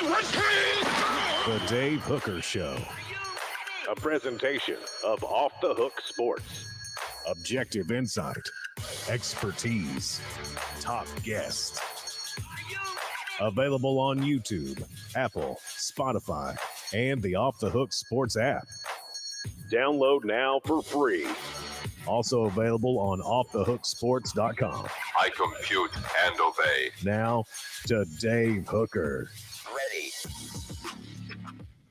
The Dave Hooker Show. A presentation of Off the Hook Sports. Objective insight, expertise, top guests. Available on YouTube, Apple, Spotify, and the Off the Hook Sports app. Download now for free. Also available on offthehooksports.com. I compute and obey. Now to Dave Hooker. Ready.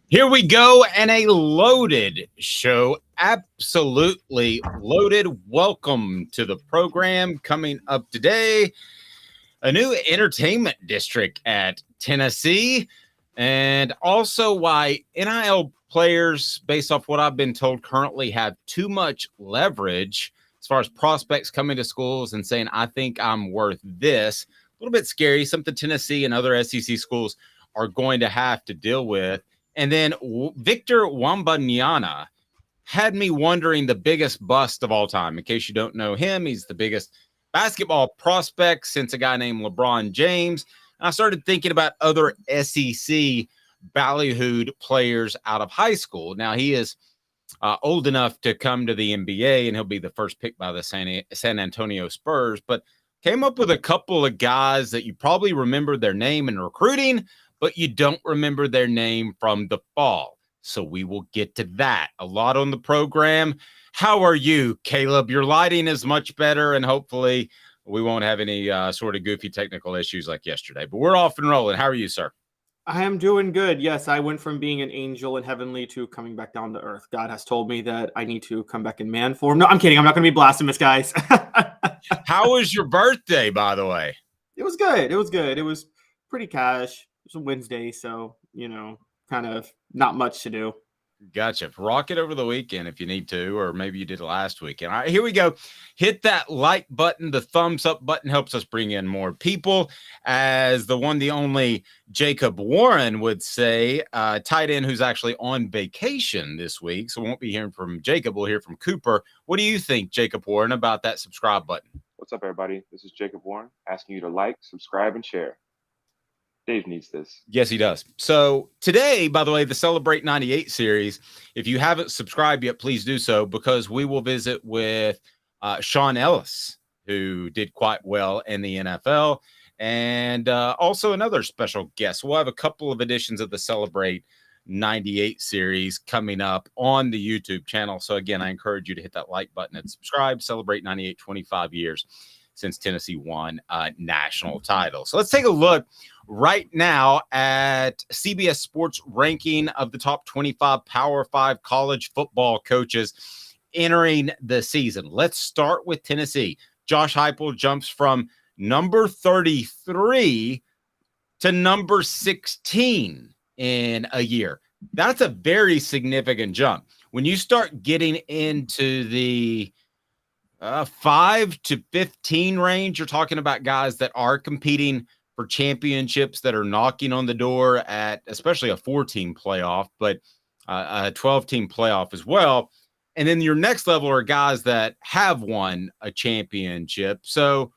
Here we go, and a loaded show, absolutely loaded. Welcome to the program. Coming up today, a new entertainment district at Tennessee, and also why NIL players, based off what I've been told, currently have too much leverage as far as prospects coming to schools and saying, I think I'm worth this. A little bit scary, something Tennessee and other SEC schools are going to have to deal with. And then Victor Wembanyama had me wondering the biggest bust of all time. In case you don't know him, he's the biggest basketball prospect since a guy named LeBron James. And I started thinking about other SEC ballyhooed players out of high school. Now, he is old enough to come to the NBA, and he'll be the first pick by the San Antonio Spurs, but came up with a couple of guys that you probably remember their name in recruiting, but you don't remember their name from the fall. So we will get to that. A lot on the program. How are you, Caleb? Your lighting is much better, and hopefully we won't have any sort of goofy technical issues like yesterday. But we're off and rolling. How are you, sir? I am doing good. Yes, I went from being an angel and heavenly to coming back down to earth. God has told me that I need to come back in man form. No, I'm kidding. I'm not going to be blasphemous, guys. How was your birthday, by the way? It was good. It was good. It was pretty cash. It was a Wednesday, so, kind of not much to do. Gotcha. Rock it over the weekend if you need to, or maybe you did it last weekend. All right, here we go. Hit that like button. The thumbs up button helps us bring in more people. As the one, the only Jacob Warren would say, tight end who's actually on vacation this week. So we won't be hearing from Jacob. We'll hear from Cooper. What do you think, Jacob Warren, about that subscribe button? What's up, everybody? This is Jacob Warren asking you to like, subscribe, and share. Dave needs this. Yes, he does. So today, by the way, the Celebrate 98 series, if you haven't subscribed yet, please do so, because we will visit with Sean Ellis, who did quite well in the NFL, and also another special guest. We'll have a couple of editions of the Celebrate 98 series coming up on the YouTube channel. So again, I encourage you to hit that like button and subscribe. Celebrate 98, 25 years since Tennessee won a national title. So let's take a look right now at CBS Sports ranking of the top 25 Power 5 college football coaches entering the season. Let's start with Tennessee. Josh Heupel jumps from number 33 to number 16 in a year. That's a very significant jump. When you start getting into the 5 to 15 range, you're talking about guys that are competing for championships, that are knocking on the door at especially a 4-team playoff, but a 12-team playoff as well. And then your next level are guys that have won a championship. So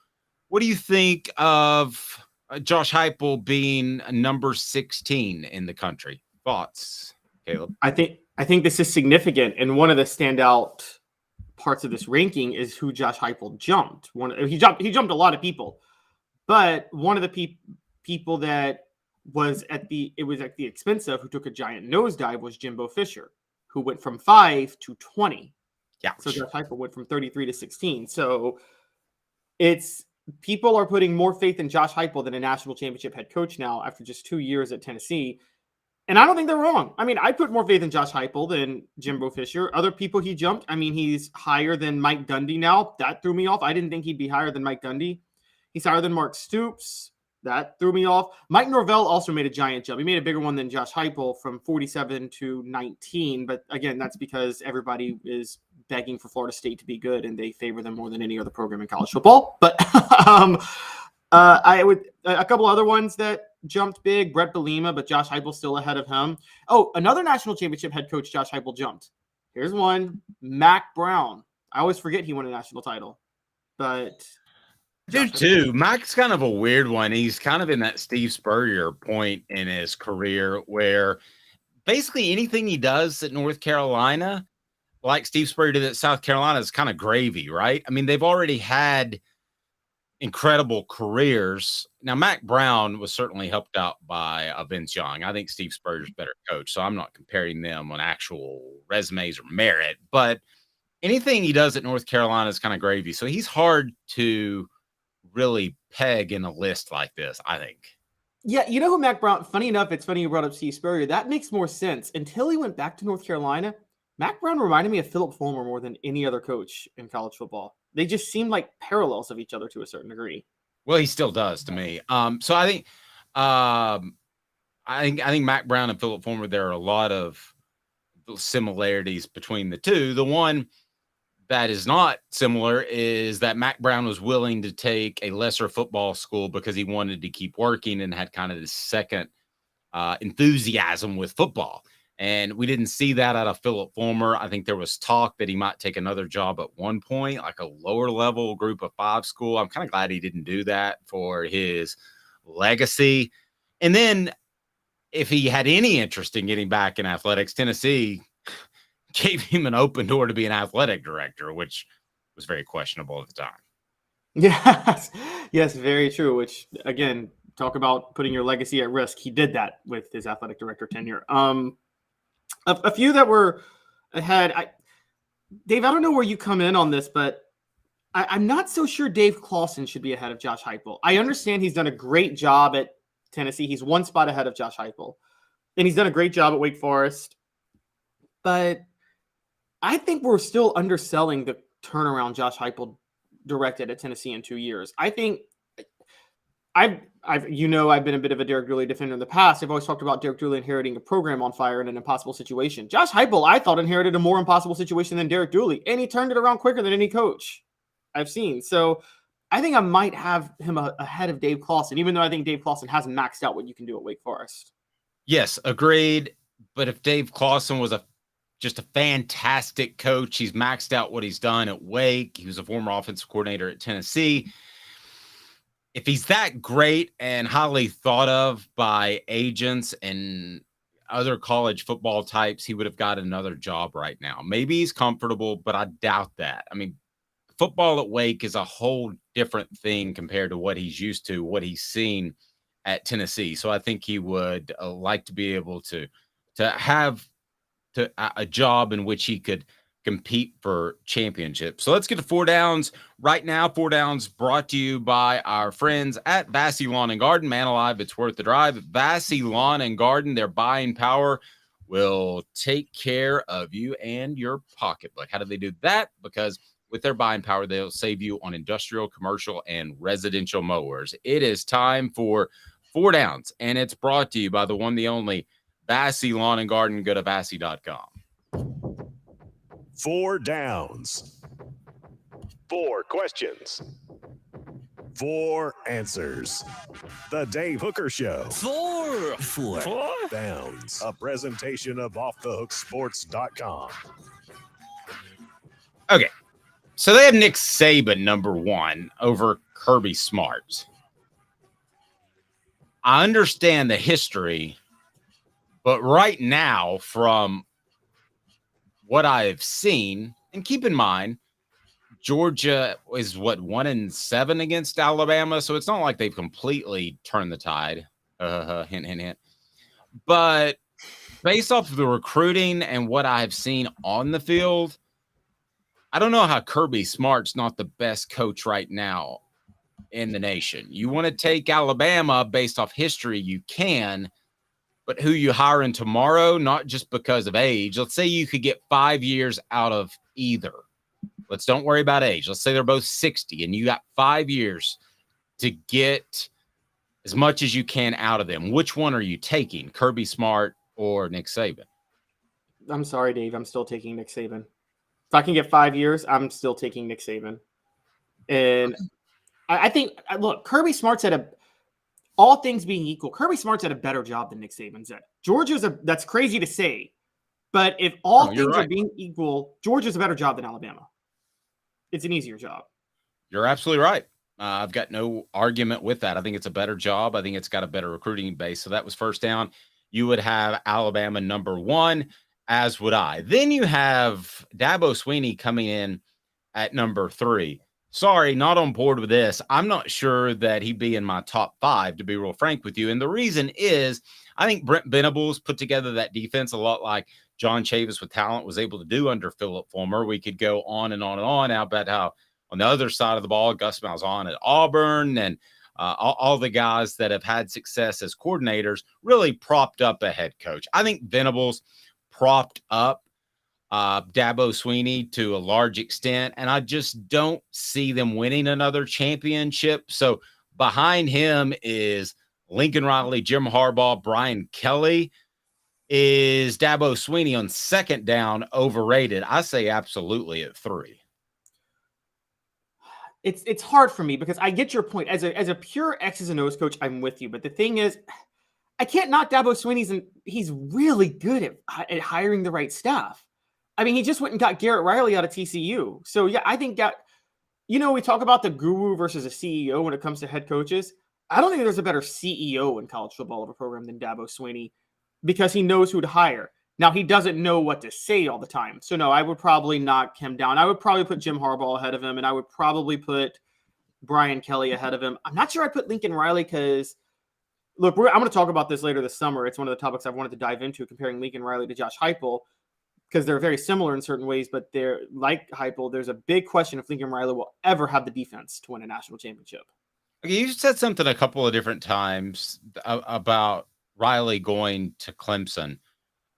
what do you think of Josh Heupel being number 16 in the country? Thoughts, Caleb? I think this is significant, and one of the standout parts of this ranking is who Josh Heupel jumped. He jumped a lot of people, but one of the people that was at the expense of, who took a giant nosedive, was Jimbo Fisher, who went from 5 to 20. Yeah. So Josh Heupel went from 33 to 16. So people are putting more faith in Josh Heupel than a national championship head coach now after just 2 years at Tennessee. And I don't think they're wrong. I mean, I put more faith in Josh Heupel than Jimbo Fisher. Other people he jumped, I mean, he's higher than Mike Gundy now. That threw me off. I didn't think he'd be higher than Mike Gundy. He's higher than Mark Stoops. That threw me off. Mike Norvell also made a giant jump. He made a bigger one than Josh Heupel, from 47 to 19. But again, that's because everybody is begging for Florida State to be good, and they favor them more than any other program in college football. But a couple other ones that jumped big. Brett Bielema, but Josh Heupel still ahead of him. Oh, another national championship head coach Josh Heupel jumped. Here's one. Mac Brown. I always forget he won a national title, but Dude, too. Mike's kind of a weird one. He's kind of in that Steve Spurrier point in his career where basically anything he does at North Carolina, like Steve Spurrier did at South Carolina, is kind of gravy, right? I mean, they've already had incredible careers. Now, Mac Brown was certainly helped out by Vince Young. I think Steve Spurrier's a better coach, so I'm not comparing them on actual resumes or merit, but anything he does at North Carolina is kind of gravy. So he's hard to really peg in a list like this, I think. Yeah, you know who Mac Brown, funny enough, it's funny you brought up Steve Spurrier. That makes more sense. Until he went back to North Carolina, Mac Brown reminded me of Philip Fulmer more than any other coach in college football. They just seemed like parallels of each other to a certain degree. Well, he still does to me. So I think Mac Brown and Philip Fulmer, there are a lot of similarities between the two. The one that is not similar is that Mac Brown was willing to take a lesser football school because he wanted to keep working and had kind of this second enthusiasm with football. And we didn't see that out of Philip Fulmer. I think there was talk that he might take another job at one point, like a lower level group of 5 school. I'm kind of glad he didn't do that for his legacy. And then if he had any interest in getting back in athletics, Tennessee gave him an open door to be an athletic director, which was very questionable at the time. Yes, very true. Which, again, talk about putting your legacy at risk. He did that with his athletic director tenure. A few that were ahead. Dave, I don't know where you come in on this, but I'm not so sure Dave Clawson should be ahead of Josh Heupel. I understand he's done a great job at Tennessee. He's one spot ahead of Josh Heupel, and he's done a great job at Wake Forest. But I think we're still underselling the turnaround Josh Heupel directed at Tennessee in 2 years. I think I've been a bit of a Derek Dooley defender in the past. I've always talked about Derek Dooley inheriting a program on fire in an impossible situation. Josh Heupel, I thought, inherited a more impossible situation than Derek Dooley, and he turned it around quicker than any coach I've seen. So I think I might have him ahead of Dave Clawson, even though I think Dave Clawson hasn't maxed out what you can do at Wake Forest. Yes, agreed. But if Dave Clawson was just a fantastic coach, he's maxed out what he's done at Wake. He was a former offensive coordinator at Tennessee. If he's that great and highly thought of by agents and other college football types, he would have got another job right now. Maybe he's comfortable, but I doubt that. I mean, football at Wake is a whole different thing compared to what he's used to, what he's seen at Tennessee. So I think he would like to be able to have a job in which he could compete for championships. So let's get to 4 Downs right now. 4 Downs brought to you by our friends at Vassy Lawn and Garden. Man alive, it's worth the drive. Vassy Lawn and Garden, their buying power will take care of you and your pocketbook. How do they do that? Because with their buying power, they'll save you on industrial, commercial, and residential mowers. It is time for 4 Downs, and it's brought to you by the one, the only Vassy Lawn and Garden. Go to vassy.com. 4 Downs. 4 questions. 4 answers. The Dave Hooker Show. 4 Downs. A presentation of offthehooksports.com. Okay. So they have Nick Saban number 1 over Kirby Smart. I understand the history, but right now, from what I've seen, and keep in mind, Georgia is 1-7 against Alabama, so it's not like they've completely turned the tide. Hint, hint, hint. But based off of the recruiting and what I've seen on the field, I don't know how Kirby Smart's not the best coach right now in the nation. You want to take Alabama based off history, you can, but who you hiring tomorrow, not just because of age. Let's say you could get 5 years out of either. Let's don't worry about age. Let's say they're both 60 and you got 5 years to get as much as you can out of them. Which one are you taking, Kirby Smart or Nick Saban? I'm sorry, Dave. I'm still taking Nick Saban. If I can get 5 years, I'm still taking Nick Saban. And I think, look, Kirby Smart's all things being equal, Kirby Smart's at a better job than Nick Saban's at. That's crazy to say, but if all things are being equal, Georgia's a better job than Alabama. It's an easier job. You're absolutely right. I've got no argument with that. I think it's a better job. I think it's got a better recruiting base. So that was first down. You would have Alabama number 1, as would I. Then you have Dabo Swinney coming in at number 3. Sorry, not on board with this. I'm not sure that he'd be in my top 5, to be real frank with you. And the reason is I think Brent Venables put together that defense a lot like John Chavis with talent was able to do under Philip Fulmer. We could go on and on and on about how on the other side of the ball, Gus Malzahn at Auburn and all the guys that have had success as coordinators really propped up a head coach. I think Venables propped up Dabo Swinney to a large extent, and I just don't see them winning another championship. So behind him is Lincoln Riley, Jim Harbaugh, Brian Kelly. Is Dabo Swinney on second down overrated? I say absolutely at 3. It's hard for me because I get your point. As a pure X's and O's coach, I'm with you. But the thing is, I can't knock Dabo Swinney. He's really good at hiring the right staff. I mean, he just went and got Garrett Riley out of TCU. So, yeah, I think that, we talk about the guru versus a CEO when it comes to head coaches. I don't think there's a better CEO in college football of a program than Dabo Swinney because he knows who to hire. Now, he doesn't know what to say all the time. So, no, I would probably knock him down. I would probably put Jim Harbaugh ahead of him, and I would probably put Brian Kelly ahead of him. I'm not sure I'd put Lincoln Riley because, look, I'm going to talk about this later this summer. It's one of the topics I've wanted to dive into, comparing Lincoln Riley to Josh Heupel, because they're very similar in certain ways, but they're like Heupel. There's a big question if Lincoln Riley will ever have the defense to win a national championship. You said something a couple of different times about Riley going to Clemson.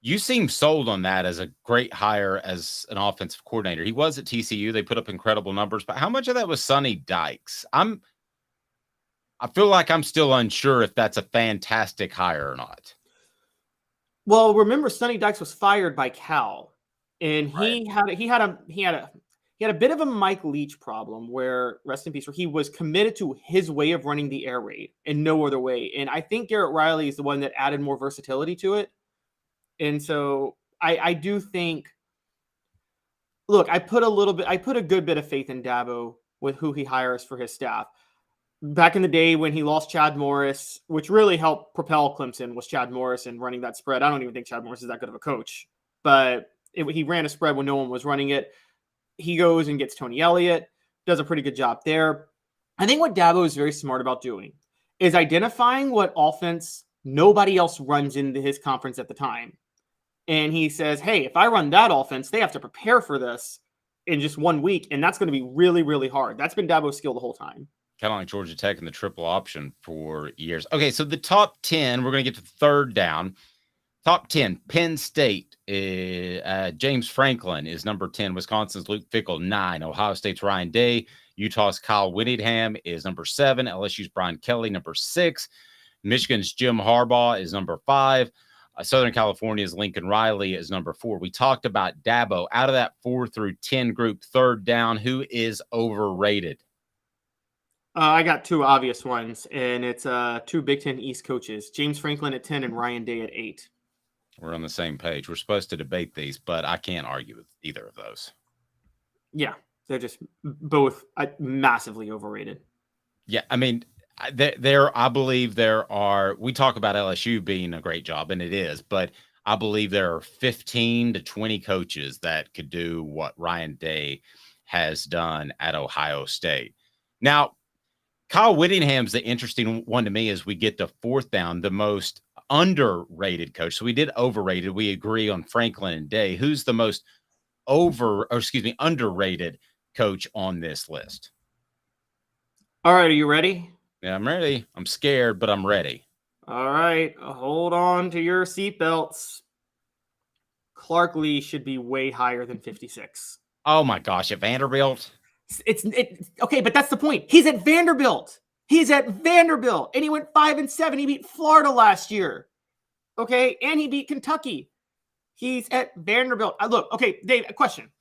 You seem sold on that as a great hire as an offensive coordinator. He was at TCU. They put up incredible numbers, but how much of that was Sonny Dykes? I feel like I'm still unsure if that's a fantastic hire or not. Well, remember Sonny Dykes was fired by Cal, and he had a bit of a Mike Leach problem where, rest in peace, where he was committed to his way of running the air raid and no other way. And I think Garrett Riley is the one that added more versatility to it. And so I do think, look, I put a good bit of faith in Dabo with who he hires for his staff. Back in the day when he lost Chad Morris, which really helped propel Clemson, was Chad Morris and running that spread. I don't even think Chad Morris is that good of a coach, but he ran a spread when no one was running it. He goes and gets Tony Elliott, does a pretty good job there. I think what Dabo is very smart about doing is identifying what offense nobody else runs into his conference at the time. And he says, hey, if I run that offense, they have to prepare for this in just 1 week. And that's going to be really, really hard. That's been Dabo's skill the whole time. Kind of like Georgia Tech and the triple option for years. Okay, so the top 10, we're going to get to third down. Top 10, Penn State, James Franklin is number 10. Wisconsin's Luke Fickell, 9. Ohio State's Ryan Day. Utah's Kyle Whittingham is number 7. LSU's Brian Kelly, number 6. Michigan's Jim Harbaugh is number 5. Southern California's Lincoln Riley is number 4. We talked about Dabo. Out of that 4 through 10 group, third down, who is overrated? I got 2 obvious ones, and it's 2 Big Ten East coaches, James Franklin at 10 and Ryan Day at 8. We're on the same page. We're supposed to debate these, but I can't argue with either of those. Yeah, they're just both massively overrated. Yeah, I mean, I believe there are, we talk about LSU being a great job, and it is, but I believe there are 15 to 20 coaches that could do what Ryan Day has done at Ohio State. Now, Kyle Whittingham's the interesting one to me as we get to fourth down, the most underrated coach. So we did overrated. We agree on Franklin and Day. Who's the most underrated coach on this list? All right. Are you ready? Yeah, I'm ready. I'm scared, but I'm ready. All right. Hold on to your seatbelts. Clark Lee should be way higher than 56. Oh my gosh. At Vanderbilt. It's okay, but that's the point. He's at Vanderbilt. And he went 5-7. He beat Florida last year. Okay, and he beat Kentucky. He's at Vanderbilt. Look, okay, Dave, a question.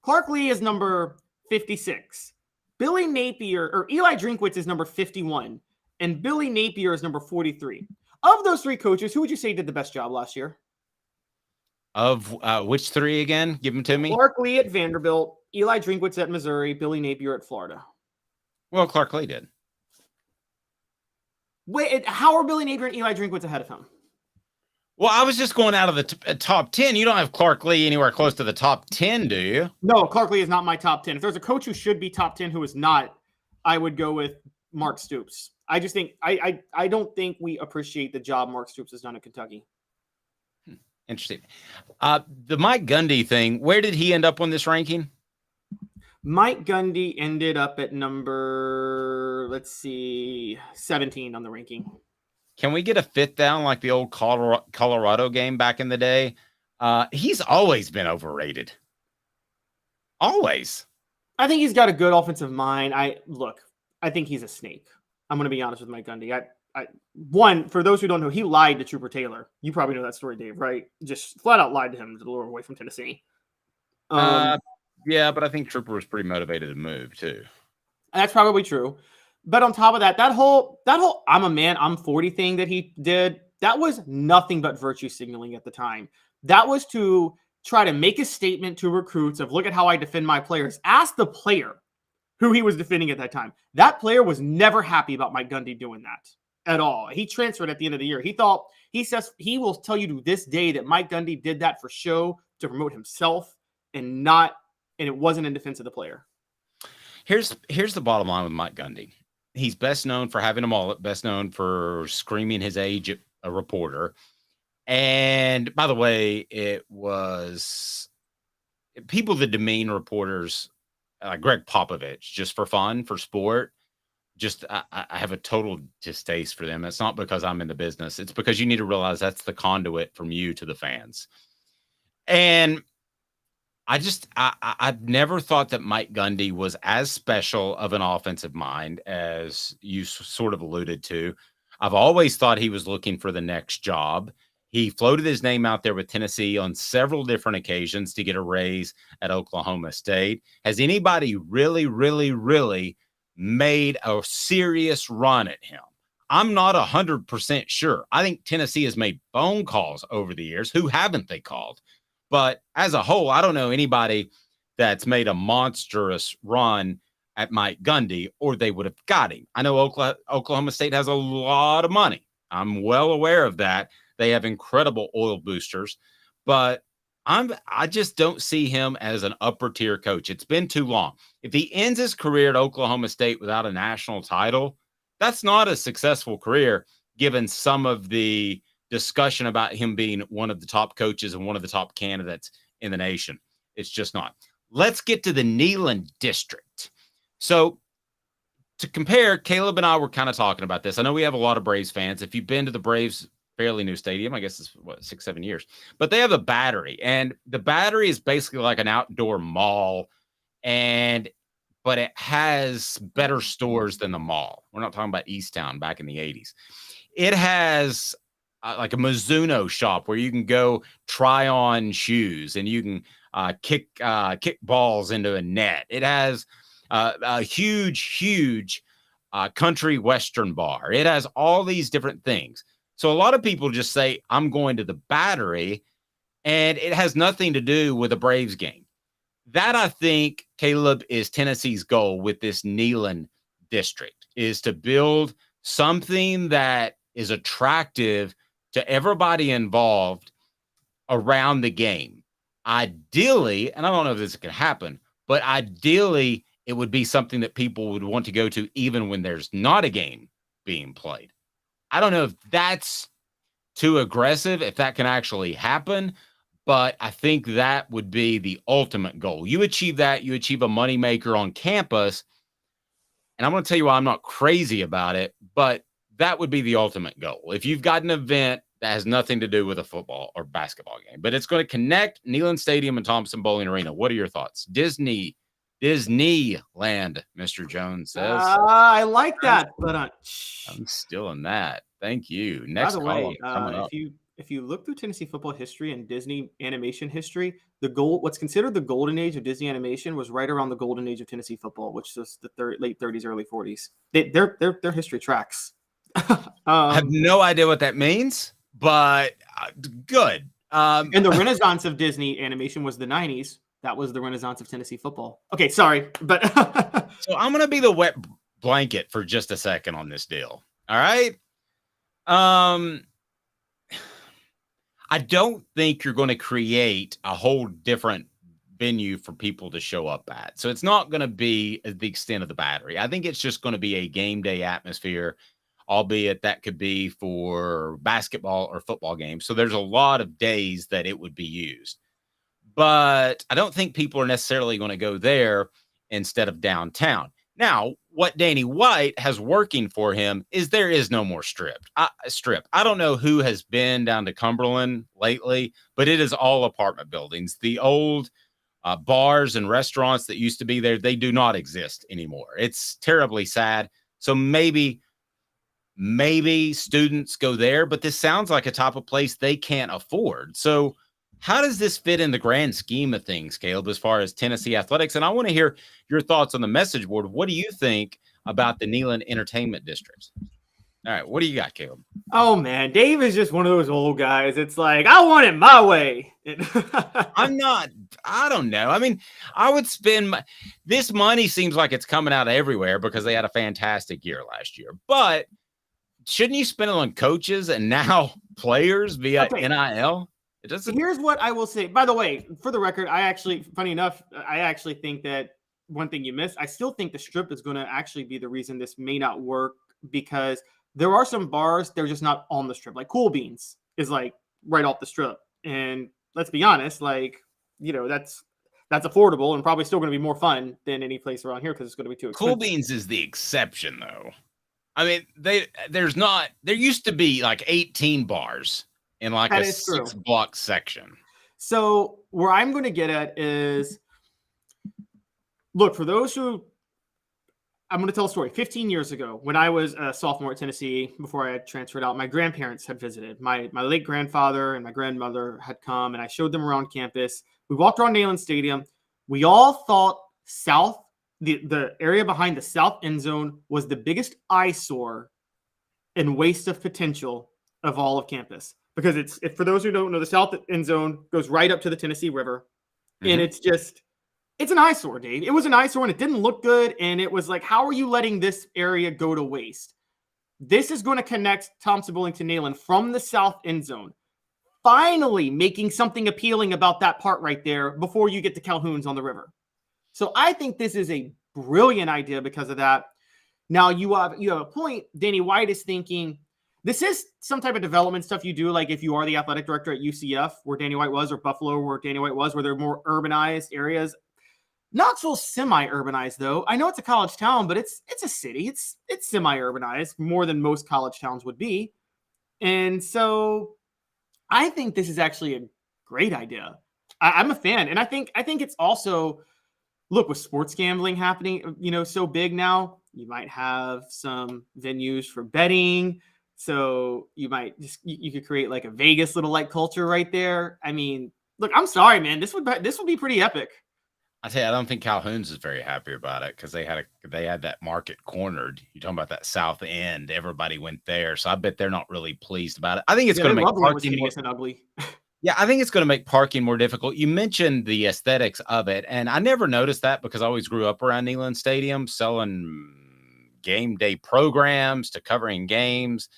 Clark Lee is number 56. Billy Napier or Eli Drinkwitz is number 51, and Billy Napier is number 43. Of those 3 coaches, who would you say did the best job last year? Of which 3 again? Give them to me. Clark Lee at Vanderbilt, Eli Drinkwitz at Missouri, Billy Napier at Florida. Well, Clark Lee did. Wait, how are Billy Napier and Eli Drinkwitz ahead of him? Well, I was just going out of the top 10. You don't have Clark Lee anywhere close to the top 10, do you? No, Clark Lee is not my top 10. If there's a coach who should be top 10 who is not, I would go with Mark Stoops. I just think I don't think we appreciate the job Mark Stoops has done at Kentucky. Interesting. The Mike Gundy thing, where did he end up on this ranking? Mike Gundy ended up at number, 17 on the ranking. Can we get a fit down like the old Colorado game back in the day? He's always been overrated. Always. I think he's got a good offensive mind. I think he's a snake. I'm going to be honest with Mike Gundy. One, for those who don't know, he lied to Trooper Taylor. You probably know that story, Dave, right? Just flat out lied to him to lure him away from Tennessee. Yeah, but I think Trooper was pretty motivated to move too. That's probably true. But on top of that, that whole I'm a man, I'm 40 thing that he did, that was nothing but virtue signaling at the time. That was to try to make a statement to recruits of, look at how I defend my players. Ask the player who he was defending at that time. That player was never happy about Mike Gundy doing that at all. He transferred at the end of the year. He says he will tell you to this day that Mike Gundy did that for show, to promote himself, and it wasn't in defense of the player. Here's the bottom line with Mike Gundy. He's best known for having a mullet, best known for screaming his age at a reporter. And by the way, it was people that demean reporters, like Greg Popovich, just for fun, for sport. Just I have a total distaste for them. It's not because I'm in the business. It's because you need to realize that's the conduit from you to the fans. And I've never thought that Mike Gundy was as special of an offensive mind as you sort of alluded to. I've always thought he was looking for the next job. He floated his name out there with Tennessee on several different occasions to get a raise at Oklahoma State. Has anybody really, really, really made a serious run at him? I'm not 100% sure. I think Tennessee has made phone calls over the years. Who haven't they called? But as a whole, I don't know anybody that's made a monstrous run at Mike Gundy, or they would have got him. I know Oklahoma State has a lot of money. I'm well aware of that. They have incredible oil boosters, but I just don't see him as an upper tier coach. It's been too long. If he ends his career at Oklahoma State without a national title, that's not a successful career, given some of the discussion about him being one of the top coaches and one of the top candidates in the nation. It's just not. Let's get to the Neyland District. So to compare, Caleb and I were kind of talking about this. I know we have a lot of Braves fans. If you've been to the Braves fairly new stadium, I guess it's 6-7 years, but they have the Battery, and the Battery is basically like an outdoor mall, but it has better stores than the mall. We're not talking about Easttown back in the 80s. It has like a Mizuno shop where you can go try on shoes and you can kick balls into a net. It has a huge country western bar. It has all these different things. So a lot of people just say, I'm going to the Battery, and it has nothing to do with a Braves game. That, I think, Caleb, is Tennessee's goal with this Neyland District, is to build something that is attractive to everybody involved around the game. Ideally, and I don't know if this can happen, but ideally it would be something that people would want to go to even when there's not a game being played. I don't know if that's too aggressive, if that can actually happen, but I think that would be the ultimate goal. You achieve that, you achieve a moneymaker on campus, and I'm going to tell you why I'm not crazy about it, but that would be the ultimate goal. If you've got an event that has nothing to do with a football or basketball game, but it's going to connect Neyland Stadium and Thompson Bowling Arena, what are your thoughts? Disneyland, Mr. Jones says. I like that, but I'm still in that. Thank you. Next by the way, coming up. if you look through Tennessee football history and Disney animation history, what's considered the golden age of Disney animation was right around the golden age of Tennessee football, which was the late 30s, early 40s. Their history tracks. I have no idea what that means, but good. And the renaissance of Disney animation was the 90s. That was the renaissance of Tennessee football. Okay, sorry, but so I'm going to be the wet blanket for just a second on this deal. All right. I don't think you're going to create a whole different venue for people to show up at. So it's not going to be the extent of the Battery. I think it's just going to be a game day atmosphere, albeit that could be for basketball or football games. So there's a lot of days that it would be used. But I don't think people are necessarily going to go there instead of downtown. Now, what Danny White has working for him is there is no more strip. I don't know who has been down to Cumberland lately, but it is all apartment buildings. The old bars and restaurants that used to be there, they do not exist anymore. It's terribly sad. So maybe students go there, but this sounds like a type of place they can't afford. So how does this fit in the grand scheme of things, Caleb, as far as Tennessee athletics? And I want to hear your thoughts on the message board. What do you think about the Neyland Entertainment District? All right, what do you got, Caleb? Oh, man, Dave is just one of those old guys. It's like, I want it my way. I don't know. I mean, I would spend this money seems like it's coming out of everywhere because they had a fantastic year last year. But shouldn't you spend it on coaches and now players via NIL? It doesn't. Here's what I will say. By the way, for the record, funny enough, I actually think that one thing you missed, I still think the strip is going to actually be the reason this may not work, because there are some bars, they're just not on the strip. Like Cool Beans is like right off the strip. And let's be honest, like, you know, that's affordable and probably still going to be more fun than any place around here because it's going to be too expensive. Cool Beans is the exception, though. I mean, there used to be like 18 bars in like a 6-block section. So where I'm going to get at is, look, for those who, I'm going to tell a story. 15 years ago, when I was a sophomore at Tennessee, before I had transferred out, my grandparents had visited. My late grandfather and my grandmother had come, and I showed them around campus. We walked around Neyland Stadium. We all thought the area behind the south end zone was the biggest eyesore and waste of potential of all of campus. Because for those who don't know, the south end zone goes right up to the Tennessee River. Mm-hmm. And it's an eyesore, Dave. It was an eyesore and it didn't look good. And it was like, how are you letting this area go to waste? This is going to connect Thompson-Boling to Neyland from the south end zone. Finally making something appealing about that part right there before you get to Calhoun's on the river. So I think this is a brilliant idea because of that. Now you have a point. Danny White is thinking, this is some type of development stuff you do, like if you are the athletic director at UCF, where Danny White was, or Buffalo, where Danny White was, where they're more urbanized areas. Knoxville semi-urbanized, though. I know it's a college town, but it's a city. It's semi-urbanized, more than most college towns would be. And so I think this is actually a great idea. I'm a fan. And I think it's also, look, with sports gambling happening, so big now, you might have some venues for betting. So you might you could create like a Vegas little like culture right there. I mean, look, I'm sorry, man. This would be pretty epic. I tell you, I don't think Calhoun's is very happy about it because they had that market cornered. You're talking about that south end. Everybody went there, so I bet they're not really pleased about it. I think it's going to make parking more ugly. Yeah, I think it's going to make parking more difficult. You mentioned the aesthetics of it, and I never noticed that because I always grew up around Neyland Stadium, selling game day programs to covering games.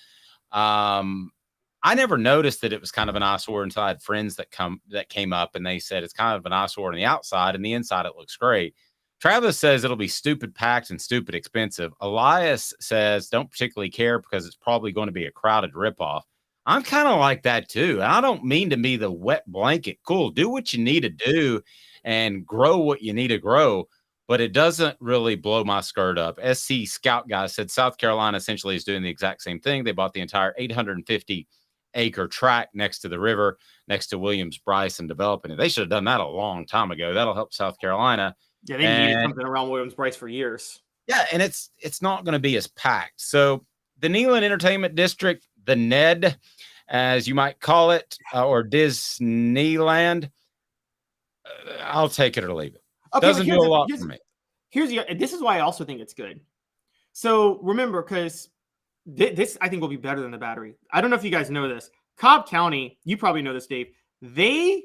I never noticed that it was kind of an eyesore until I had friends that came up and they said it's kind of an eyesore on the outside, and the inside it looks great. Travis says it'll be stupid packed and stupid expensive. Elias says don't particularly care because it's probably going to be a crowded ripoff. I'm kind of like that too. And I don't mean to be the wet blanket. Cool. Do what you need to do and grow what you need to grow. But it doesn't really blow my skirt up. SC Scout guy said South Carolina essentially is doing the exact same thing. They bought the entire 850-acre tract next to the river, next to Williams-Brice, and developing it. They should have done that a long time ago. That'll help South Carolina. Yeah, they needed something around Williams-Brice for years. Yeah, and it's not going to be as packed. So the Neyland Entertainment District, the NED, as you might call it, or Disneyland, I'll take it or leave it. Okay, doesn't do a lot for me. This is why I also think it's good. So remember, because this I think will be better than the Battery. I don't know if you guys know this. Cobb County, you probably know this, Dave. They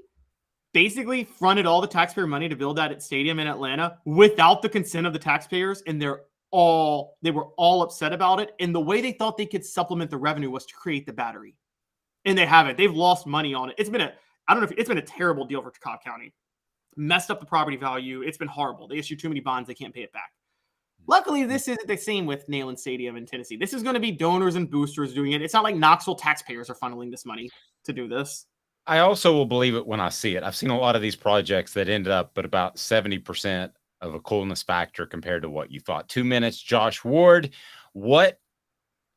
basically fronted all the taxpayer money to build that stadium in Atlanta without the consent of the taxpayers, and they're all upset about it. And the way they thought they could supplement the revenue was to create the battery. And they haven't. They've lost money on it. It's been a terrible deal for Cobb County. Messed up the property value. It's been horrible. They issue too many bonds. They can't pay it back. Luckily, this isn't the same with Neyland Stadium in Tennessee. This is going to be donors and boosters doing it. It's not like Knoxville taxpayers are funneling this money to do this. I also will believe it when I see it. I've seen a lot of these projects that ended up at about 70% of a coolness factor compared to what you thought. 2 minutes, Josh Ward. What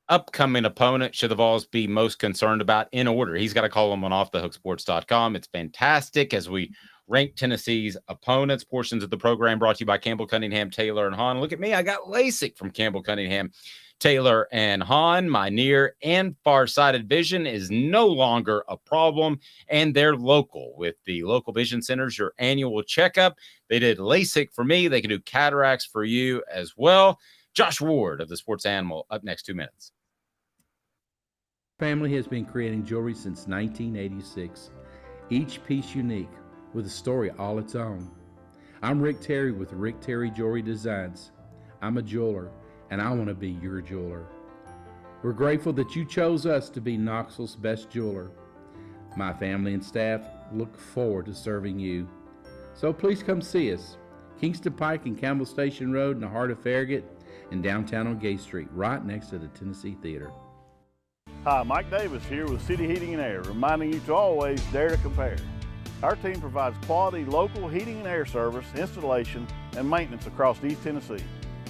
upcoming opponent should the Vols be most concerned about in order? He's got a column on offthehooksports.com. It's fantastic as we rank Tennessee's opponents. Portions of the program brought to you by Campbell Cunningham, Taylor, and Hahn. Look at me. I got LASIK from Campbell Cunningham, Taylor, and Hahn. My near and far-sighted vision is no longer a problem, and they're local. With the local vision centers, your annual checkup. They did LASIK for me. They can do cataracts for you as well. Josh Ward of the Sports Animal up next. 2 minutes. Family has been creating jewelry since 1986, each piece unique with a story all its own. I'm Rick Terry with Rick Terry Jewelry Designs. I'm a jeweler, and I want to be your jeweler. We're grateful that you chose us to be Knoxville's best jeweler. My family and staff look forward to serving you. So please come see us. Kingston Pike and Campbell Station Road in the heart of Farragut and downtown on Gay Street, right next to the Tennessee Theater. Hi, Mike Davis here with City Heating and Air, reminding you to always dare to compare. Our team provides quality local heating and air service, installation, and maintenance across East Tennessee.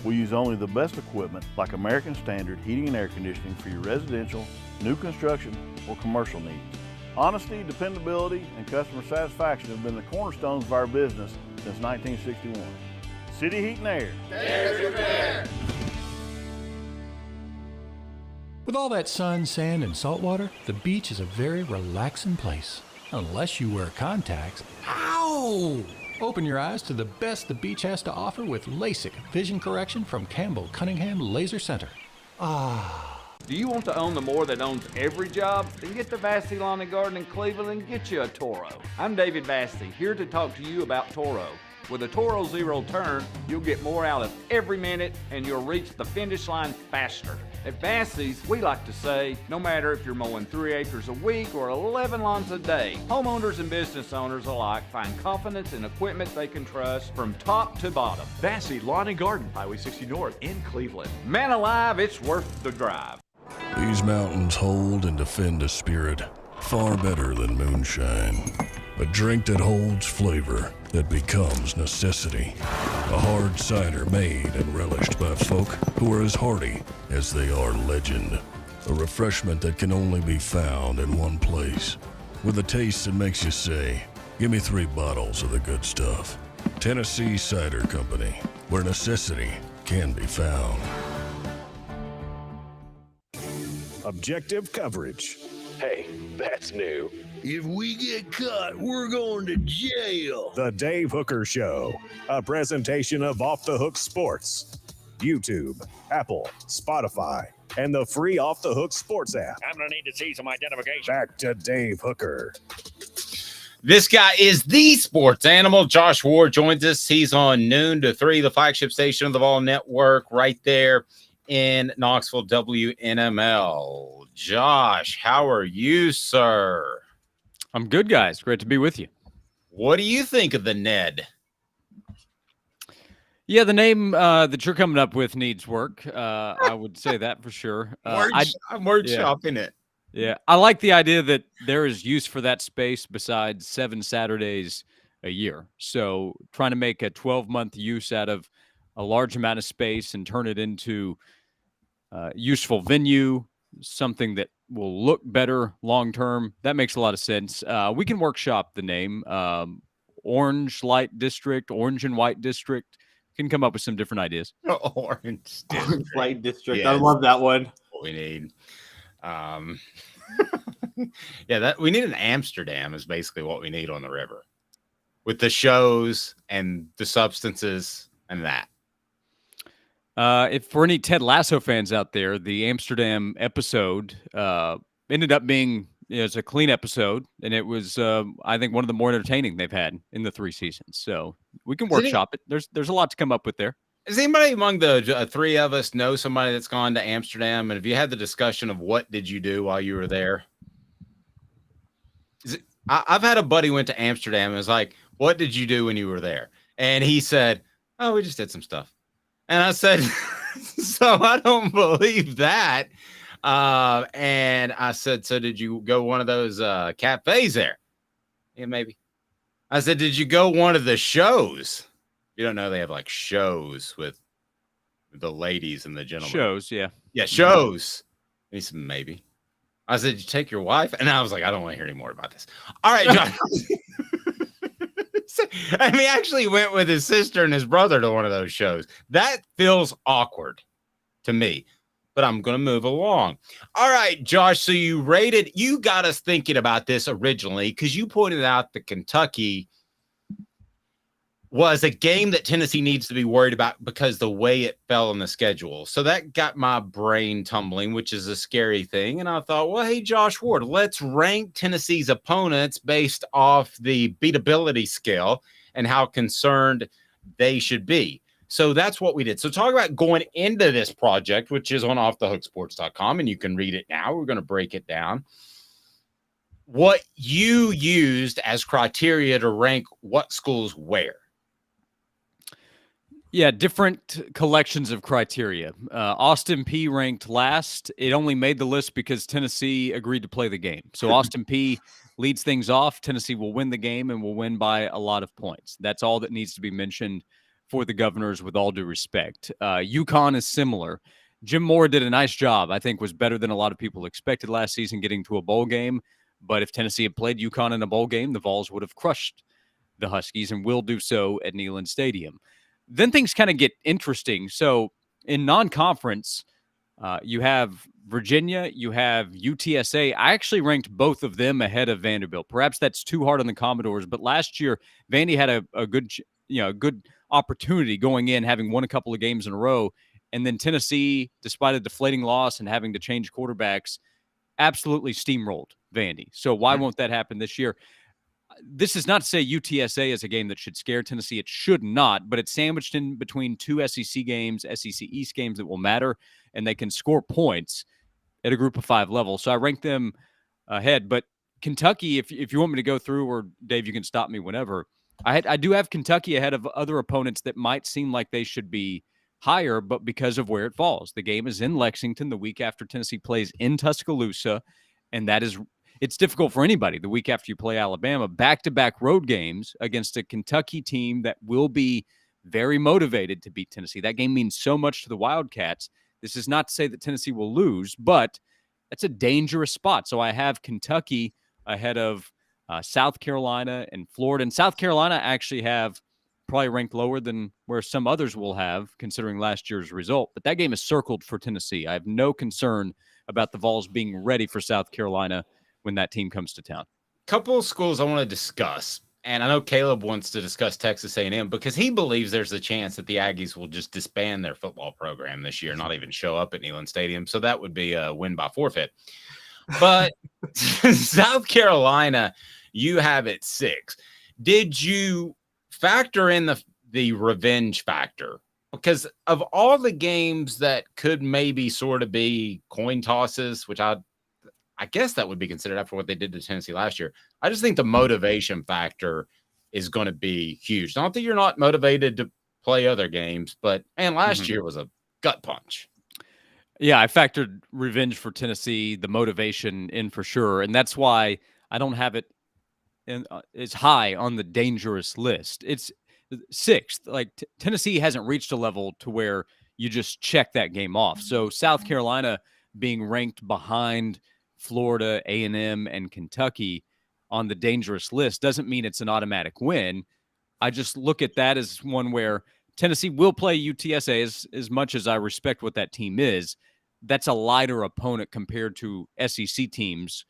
We use only the best equipment like American Standard heating and air conditioning for your residential, new construction, or commercial needs. Honesty, dependability, and customer satisfaction have been the cornerstones of our business since 1961. City Heat and Air. Dare to compare. With all that sun, sand, and salt water, the beach is a very relaxing place. Unless you wear contacts. Ow! Open your eyes to the best the beach has to offer with LASIK vision correction from Campbell Cunningham Laser Center. Ah. Do you want to own the more that owns every job? Then get to Vassey Lawn and Garden in Cleveland and get you a Toro. I'm David Vassey, here to talk to you about Toro. With a Toro Zero Turn, you'll get more out of every minute and you'll reach the finish line faster. At Vassey's, we like to say, no matter if you're mowing 3 acres a week or 11 lawns a day, homeowners and business owners alike find confidence in equipment they can trust from top to bottom. Vassey Lawn and Garden, Highway 60 North in Cleveland. Man alive, it's worth the drive. These mountains hold and defend a spirit far better than moonshine. A drink that holds flavor that becomes necessity. A hard cider made and relished by folk who are as hearty as they are legend. A refreshment that can only be found in one place. With a taste that makes you say, give me 3 bottles of the good stuff. Tennessee Cider Company, where necessity can be found. Objective coverage. Hey, that's new. If we get caught, we're going to jail. The Dave Hooker Show, a presentation of Off the Hook Sports. YouTube, Apple, Spotify, and the free Off the Hook Sports app. I'm going to need to see some identification. Back to Dave Hooker. This guy is the sports animal. Josh Ward joins us. He's on noon to 3, the flagship station of the Vol Network, right there in Knoxville, WNML. Josh, how are you, sir? I'm good, guys. Great to be with you. What do you think of the Ned? Yeah, the name that you're coming up with needs work. I would say that for sure. I'm word shopping it. Yeah, I like the idea that there is use for that space besides 7 Saturdays a year. So trying to make a 12-month use out of a large amount of space and turn it into useful venue, something that will look better long-term. That makes a lot of sense. We can workshop the name. Orange Light District, Orange and White District. Can come up with some different ideas. Orange Light District. Yes. I love that one. What we need. That we need an Amsterdam is basically what we need on the river with the shows and the substances and that. If for any Ted Lasso fans out there, the Amsterdam episode ended up being it's a clean episode, and it was I think one of the more entertaining they've had in the 3 seasons. So we can workshop it. There's a lot to come up with there. Does anybody among the three of us know somebody that's gone to Amsterdam? And have you had the discussion of what did you do while you were there? I've had a buddy who went to Amsterdam and was like, what did you do when you were there? And he said, oh, we just did some stuff. And I said, so I don't believe that. And I said, so did you go one of those cafes there? Yeah, maybe. I said, did you go one of the shows? You don't know they have like shows with the ladies and the gentlemen. Shows, yeah. Yeah, shows. And he said, maybe. I said, did you take your wife? And I was like, I don't want to hear any more about this. All right, John. And he actually went with his sister and his brother to one of those shows. That feels awkward to me, but I'm going to move along. All right, Josh. So you got us thinking about this originally because you pointed out that Kentucky was a game that Tennessee needs to be worried about because the way it fell in the schedule. So that got my brain tumbling, which is a scary thing. And I thought, well, hey, Josh Ward, let's rank Tennessee's opponents based off the beatability scale and how concerned they should be. So that's what we did. So talk about going into this project, which is on offthehooksports.com, and you can read it now. We're going to break it down. What you used as criteria to rank what schools where. Yeah, different collections of criteria. Austin Peay ranked last. It only made the list because Tennessee agreed to play the game. So Austin Peay leads things off. Tennessee will win the game and will win by a lot of points. That's all that needs to be mentioned for the Governors, with all due respect. UConn is similar. Jim Moore did a nice job. I think was better than a lot of people expected last season getting to a bowl game. But if Tennessee had played UConn in a bowl game, the Vols would have crushed the Huskies and will do so at Neyland Stadium. Then things kind of get interesting. So in non-conference, you have Virginia, you have UTSA. I actually ranked both of them ahead of Vanderbilt. Perhaps that's too hard on the Commodores, but last year Vandy had a good opportunity going in, having won a couple of games in a row, and then Tennessee, despite a deflating loss and having to change quarterbacks, absolutely steamrolled Vandy. So why won't that happen this year? This is not to say UTSA is a game that should scare Tennessee. It should not, but it's sandwiched in between two SEC games, SEC East games that will matter, and they can score points at a group of 5 level. So I rank them ahead. But Kentucky, if you want me to go through, or Dave, you can stop me whenever. I do have Kentucky ahead of other opponents that might seem like they should be higher, but because of where it falls. The game is in Lexington the week after Tennessee plays in Tuscaloosa, and it's difficult for anybody the week after you play Alabama. Back-to-back road games against a Kentucky team that will be very motivated to beat Tennessee. That game means so much to the Wildcats. This is not to say that Tennessee will lose, but that's a dangerous spot. So I have Kentucky ahead of South Carolina and Florida. And South Carolina actually have probably ranked lower than where some others will have, considering last year's result. But that game is circled for Tennessee. I have no concern about the Vols being ready for South Carolina when that team comes to town. Couple of schools I want to discuss, and I know Caleb wants to discuss Texas A&M because he believes there's a chance that the Aggies will just disband their football program this year, not even show up at Neyland Stadium. So that would be a win by forfeit. But South Carolina, you have it 6. Did you factor in the revenge factor? Because of all the games that could maybe sort of be coin tosses, which I guess that would be considered after what they did to Tennessee last year. I just think the motivation factor is going to be huge. Not that you're not motivated to play other games, but man, last year was a gut punch. Yeah, I factored revenge for Tennessee, the motivation in for sure. And that's why I don't have it as high on the dangerous list. It's 6th. Like Tennessee hasn't reached a level to where you just check that game off. So South Carolina being ranked behind Florida, A&M, and Kentucky on the dangerous list doesn't mean it's an automatic win. I just look at that as one where Tennessee will play UTSA as much as I respect what that team is. That's a lighter opponent compared to SEC teams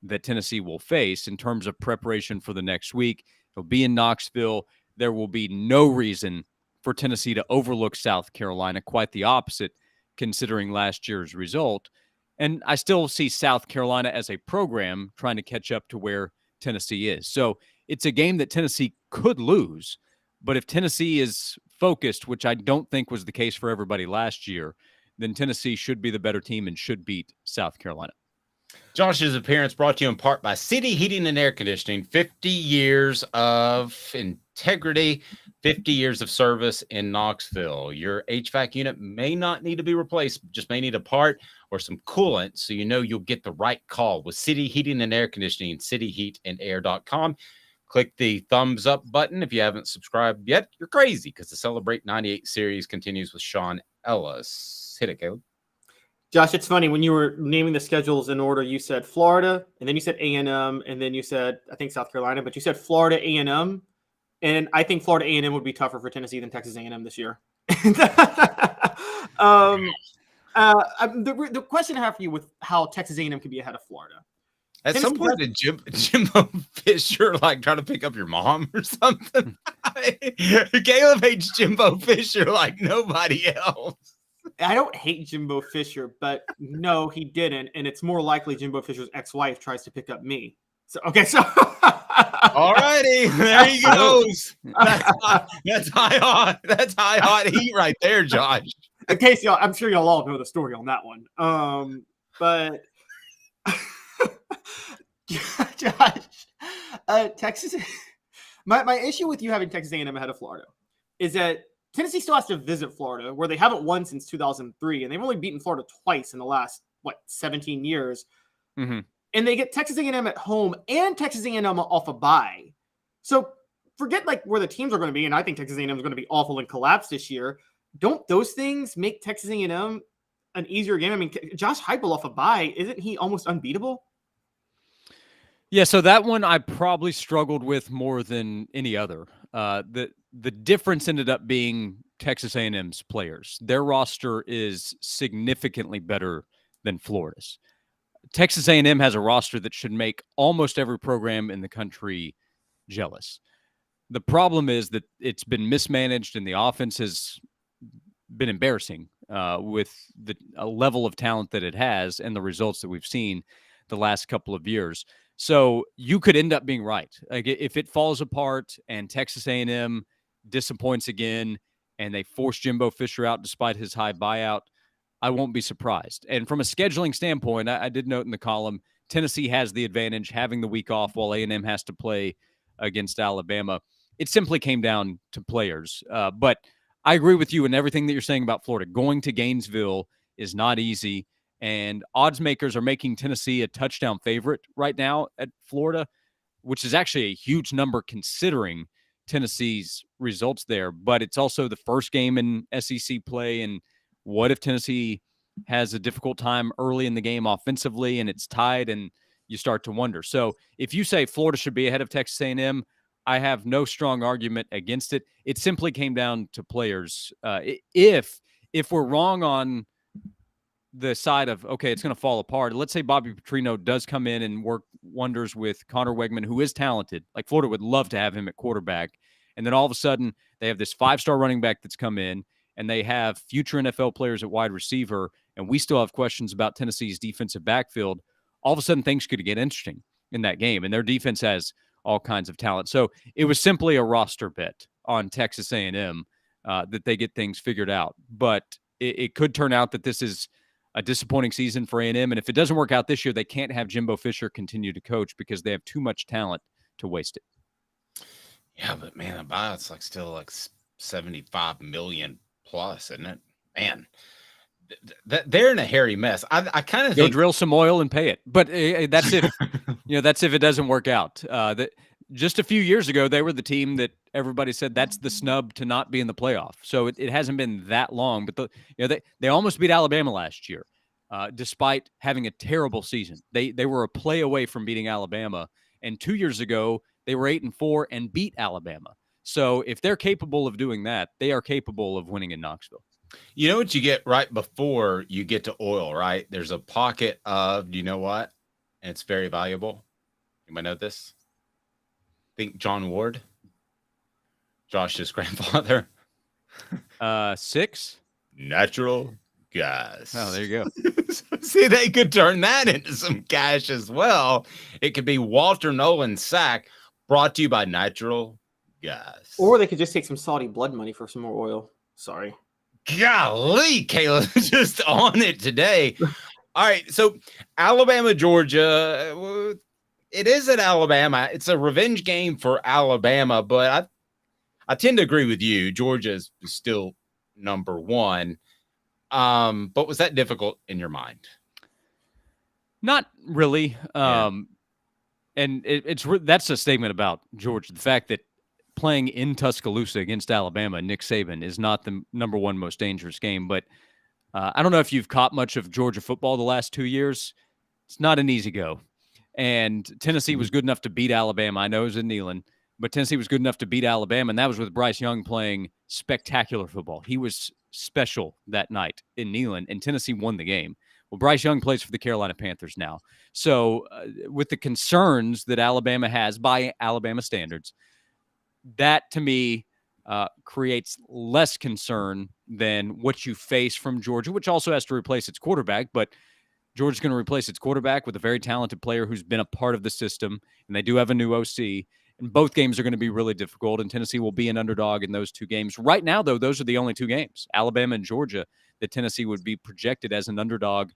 that Tennessee will face in terms of preparation for the next week. It'll be in Knoxville. There will be no reason for Tennessee to overlook South Carolina. Quite the opposite, considering last year's result. And I still see South Carolina as a program trying to catch up to where Tennessee is. So it's a game that Tennessee could lose. But if Tennessee is focused, which I don't think was the case for everybody last year, then Tennessee should be the better team and should beat South Carolina. Josh's appearance brought to you in part by City Heating and Air Conditioning. 50 years of integrity, 50 years of service in Knoxville. Your HVAC unit may not need to be replaced, just may need a part or some coolant, so you know you'll get the right call with City Heating and Air Conditioning, cityheatandair.com. Click the thumbs up button if you haven't subscribed yet. You're crazy because the Celebrate 98 series continues with Sean Ellis. Hit it, Caleb. Josh, it's funny when you were naming the schedules in order. You said Florida, and then you said A&M, and then you said I think South Carolina, but you said Florida A&M, and I think Florida A&M would be tougher for Tennessee than Texas A&M this year. The question I have for you with how Texas A&M could be ahead of Florida. At some point, did Jimbo Fisher like try to pick up your mom or something? Caleb hates Jimbo Fisher like nobody else. I don't hate Jimbo Fisher, but no, he didn't. And it's more likely Jimbo Fisher's ex-wife tries to pick up me. So, okay, so. All righty, there he goes. That's high hot heat right there, Josh. In case y'all, I'm sure y'all all know the story on that one. But Josh, Texas. My issue with you having Texas A&M ahead of Florida is that Tennessee still has to visit Florida, where they haven't won since 2003, and they've only beaten Florida twice in the last 17 years. Mm-hmm. And they get Texas A&M at home and Texas A&M off a bye. So forget like where the teams are going to be, and I think Texas A&M is going to be awful and collapse this year. Don't those things make Texas A&M an easier game? I mean, Josh Heupel off a bye, isn't he almost unbeatable? Yeah, so that one I probably struggled with more than any other. The difference ended up being Texas A&M's players. Their roster is significantly better than Florida's. Texas A&M has a roster that should make almost every program in the country jealous. The problem is that it's been mismanaged and the offense has been embarrassing with the level of talent that it has and the results that we've seen the last couple of years. So you could end up being right. Like if it falls apart and Texas A&M disappoints again and they force Jimbo Fisher out despite his high buyout, I won't be surprised. And from a scheduling standpoint, I did note in the column, Tennessee has the advantage having the week off while A&M has to play against Alabama. It simply came down to players. But I agree with you in everything that you're saying about Florida. Going to Gainesville is not easy. And odds makers are making Tennessee a touchdown favorite right now at Florida, which is actually a huge number considering Tennessee's results there. But it's also the first game in SEC play. And what if Tennessee has a difficult time early in the game offensively and it's tied and you start to wonder? So if you say Florida should be ahead of Texas A&M, I have no strong argument against it. It simply came down to players. If we're wrong on the side of, okay, it's going to fall apart. Let's say Bobby Petrino does come in and work wonders with Connor Wegman, who is talented. Like Florida would love to have him at quarterback. And then all of a sudden they have this 5-star running back that's come in and they have future NFL players at wide receiver. And we still have questions about Tennessee's defensive backfield. All of a sudden things could get interesting in that game. And their defense has all kinds of talent. So it was simply a roster bet on Texas A&M that they get things figured out. But it could turn out that this is a disappointing season for A&M. And if it doesn't work out this year, they can't have Jimbo Fisher continue to coach because they have too much talent to waste it. Yeah, but man, the buyout's like still like 75 million plus, isn't it? Man, they're in a hairy mess. I kind of think drill some oil and pay it. But that's if that's if it doesn't work out. Just a few years ago, they were the team that everybody said that's the snub to not be in the playoff. So it hasn't been that long, but they almost beat Alabama last year, despite having a terrible season. They were a play away from beating Alabama, and 2 years ago they were 8-4 and beat Alabama. So if they're capable of doing that, they are capable of winning in Knoxville. You know what you get right before you get to oil, right? There's a pocket of, do you know what? And it's very valuable. You might know this. Think John Ward, Josh's grandfather. 6 natural gas. Oh, there you go. See, they could turn that into some cash as well. It could be Walter Nolan Sack, brought to you by Natural guys. Or they could just take some Saudi blood money for some more oil. Sorry. Golly, Caleb, just on it today. All right, so Alabama, Georgia. It is at Alabama. It's a revenge game for Alabama, but I tend to agree with you. Georgia is still number one. But was that difficult in your mind? Not really. And that's a statement about Georgia. The fact that playing in Tuscaloosa against Alabama, Nick Saban, is not the number one most dangerous game. But I don't know if you've caught much of Georgia football the last 2 years. It's not an easy go. And Tennessee was good enough to beat Alabama. I know it was in Neyland, but Tennessee was good enough to beat Alabama, and that was with Bryce Young playing spectacular football. He was special that night in Neyland, and Tennessee won the game. Well, Bryce Young plays for the Carolina Panthers now. So with the concerns that Alabama has by Alabama standards, that to me creates less concern than what you face from Georgia, which also has to replace its quarterback. But Georgia's going to replace its quarterback with a very talented player who's been a part of the system, and they do have a new OC. And both games are going to be really difficult, and Tennessee will be an underdog in those two games. Right now, though, those are the only two games, Alabama and Georgia, that Tennessee would be projected as an underdog.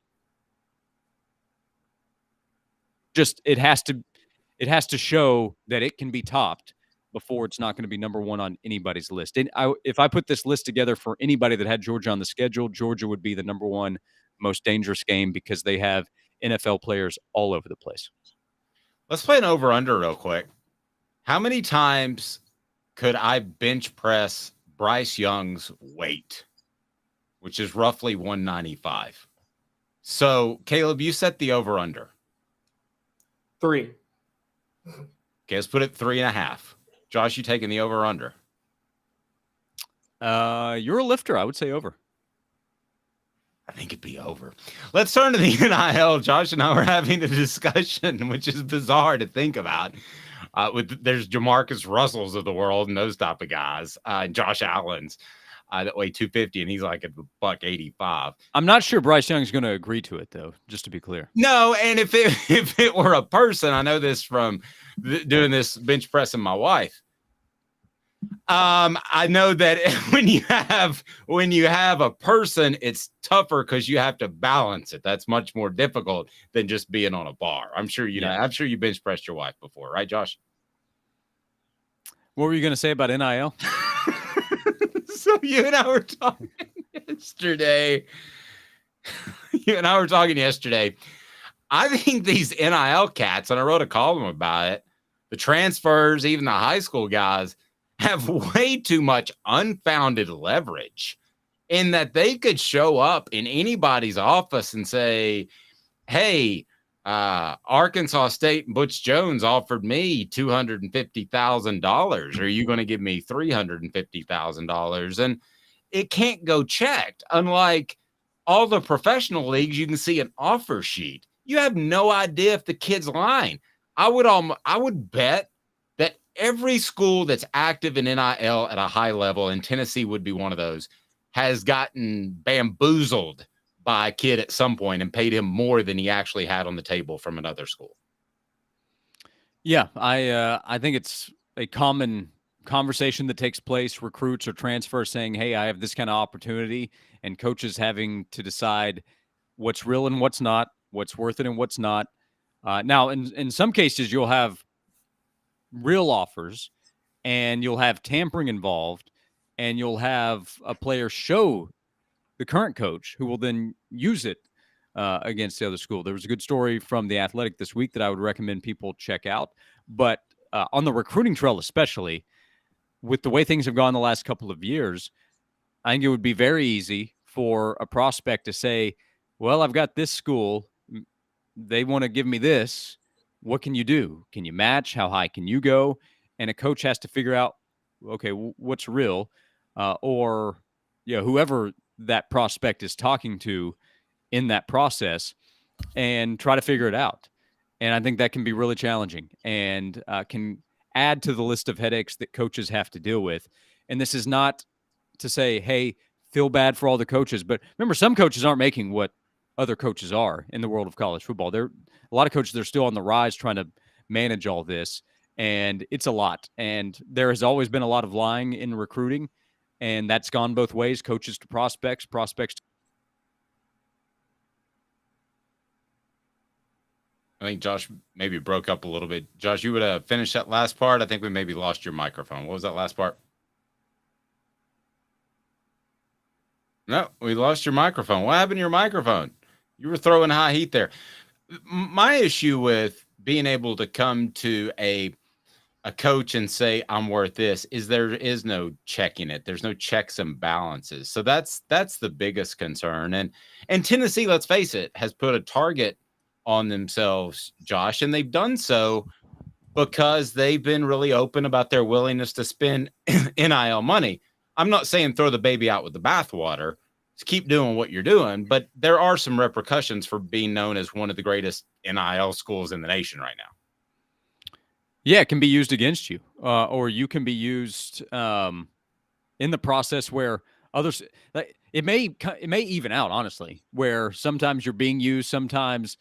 Just it has to show that it can be topped before it's not going to be number one on anybody's list. And if I put this list together for anybody that had Georgia on the schedule, Georgia would be the number one most dangerous game because they have NFL players all over the place. Let's play an over-under real quick. How many times could I bench press Bryce Young's weight, which is roughly 195? So, Caleb, you set the over-under. 3. Okay, let's put it 3.5. Josh, you taking the over-under? You're a lifter. I would say over. I think it'd be over. Let's turn to the NIL. Josh and I were having a discussion, which is bizarre to think about. There's Jamarcus Russells of the world and those type of guys, Josh Allen's that weigh 250, and he's like a $185. I'm not sure Bryce Young's going to agree to it, though. Just to be clear. No, and if it were a person, I know this from doing this bench pressing my wife. I know that when you have a person, it's tougher because you have to balance it. That's much more difficult than just being on a bar. I'm sure you know. I'm sure you bench pressed your wife before, right, Josh? What were you going to say about NIL? So you and I were talking yesterday. I think these NIL cats, and I wrote a column about it, the transfers, even the high school guys, have way too much unfounded leverage in that they could show up in anybody's office and say, hey, Arkansas State and Butch Jones offered me $250,000. Are you going to give me $350,000? And it can't go checked. Unlike all the professional leagues, you can see an offer sheet. You have no idea if the kid's lying. I would bet that every school that's active in NIL at a high level, and Tennessee would be one of those, has gotten bamboozled by a kid at some point and paid him more than he actually had on the table from another school. Yeah, I think it's a common conversation that takes place. Recruits or transfers saying, hey, I have this kind of opportunity, and coaches having to decide what's real and what's not, what's worth it and what's not. Now, in some cases, you'll have real offers and you'll have tampering involved, and you'll have a player show the current coach who will then use it against the other school. There was a good story from The Athletic this week that I would recommend people check out. But on the recruiting trail, especially with the way things have gone the last couple of years, I think it would be very easy for a prospect to say, well, I've got this school. They want to give me this. What can you do? Can you match? How high can you go? And a coach has to figure out, okay, what's real? Or whoever that prospect is talking to in that process, and try to figure it out. And I think that can be really challenging and can add to the list of headaches that coaches have to deal with. And this is not to say, hey, feel bad for all the coaches, but remember, some coaches aren't making what other coaches are in the world of college football. A lot of coaches, they're still on the rise trying to manage all this. and it's a lot. And there has always been a lot of lying in recruiting, and that's gone both ways, coaches to prospects, prospects to— I think Josh maybe broke up a little bit. Josh, you would finish that last part. I think we maybe lost your microphone. What was that last part? No, we lost your microphone. What happened to your microphone? You were throwing high heat there. My issue with being able to come to a coach and say, I'm worth this, is there is no checking it. There's no checks and balances. So that's the biggest concern. And Tennessee, let's face it, has put a target on themselves, Josh, and they've done so because they've been really open about their willingness to spend NIL money. I'm not saying throw the baby out with the bathwater. Just keep doing what you're doing, but there are some repercussions for being known as one of the greatest NIL schools in the nation right now. Yeah, it can be used against you, or you can be used in the process where others. It may even out, honestly, where sometimes you're being used, sometimes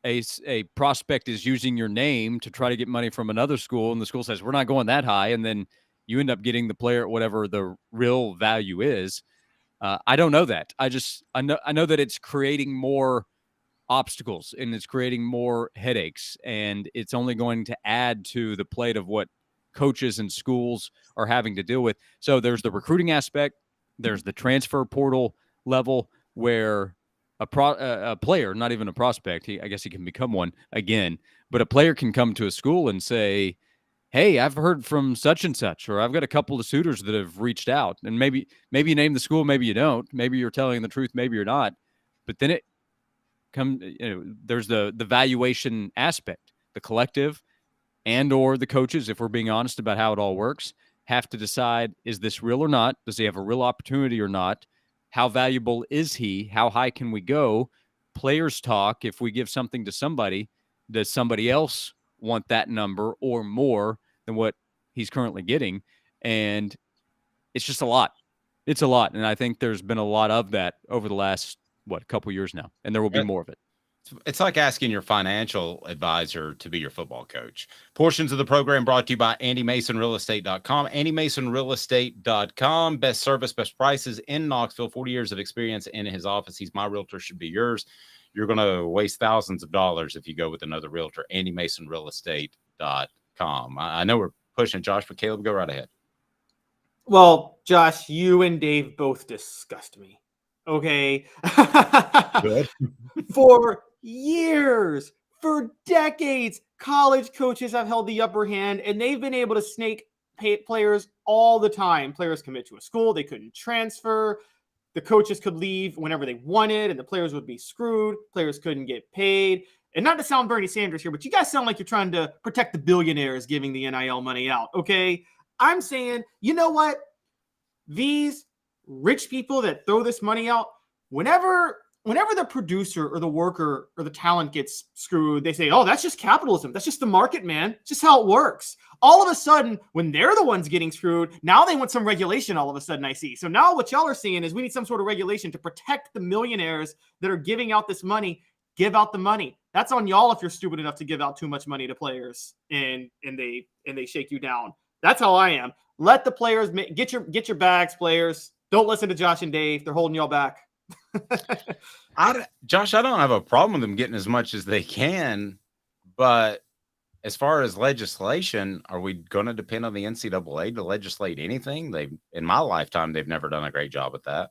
a prospect is using your name to try to get money from another school, and the school says, we're not going that high, and then you end up getting the player at whatever the real value is. I don't know that. I know that it's creating more obstacles and it's creating more headaches, and it's only going to add to the plate of what coaches and schools are having to deal with. So there's the recruiting aspect, there's the transfer portal level where a player, not even a prospect, I guess he can become one again, but a player can come to a school and say, hey, I've heard from such and such, or I've got a couple of suitors that have reached out. And maybe you name the school, maybe you don't. Maybe you're telling the truth, maybe you're not. But then there's the valuation aspect. The collective and or the coaches, if we're being honest about how it all works, have to decide, is this real or not? Does he have a real opportunity or not? How valuable is he? How high can we go? Players talk. If we give something to somebody, does somebody else want that number or more than what he's currently getting? And it's just a lot. It's a lot. And I think there's been a lot of that over the last, couple years now. And there will be more of it. It's like asking your financial advisor to be your football coach. Portions of the program brought to you by AndyMasonRealEstate.com. AndyMasonRealEstate.com. Best service, best prices in Knoxville. 40 years of experience in his office. He's my realtor, should be yours. You're going to waste thousands of dollars if you go with another realtor. AndyMasonRealEstate.com. I know we're pushing Josh, but Caleb, go right ahead. Well, Josh, you and Dave both disgust me. Okay. Good. For years, for decades, college coaches have held the upper hand, and they've been able to snake pay players all the time. Players commit to a school, they couldn't transfer. The coaches could leave whenever they wanted, and the players would be screwed. Players couldn't get paid. And not to sound Bernie Sanders here, but you guys sound like you're trying to protect the billionaires giving the NIL money out, okay? I'm saying, you know what? These rich people that throw this money out, whenever the producer or the worker or the talent gets screwed, they say, oh, that's just capitalism. That's just the market, man. It's just how it works. All of a sudden, when they're the ones getting screwed, now they want some regulation all of a sudden, I see. So now what y'all are seeing is we need some sort of regulation to protect the millionaires that are giving out this money. Give out the money. That's on y'all if you're stupid enough to give out too much money to players and they shake you down. That's how I am. Let the players get your bags, players. Don't listen to Josh and Dave. They're holding y'all back. Josh, I don't have a problem with them getting as much as they can, but as far as legislation, are we going to depend on the NCAA to legislate anything? In my lifetime, they've never done a great job at that.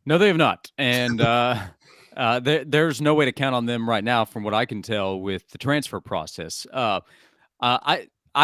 No, they have not. And there's no way to count on them right now, from what I can tell, with the transfer process. I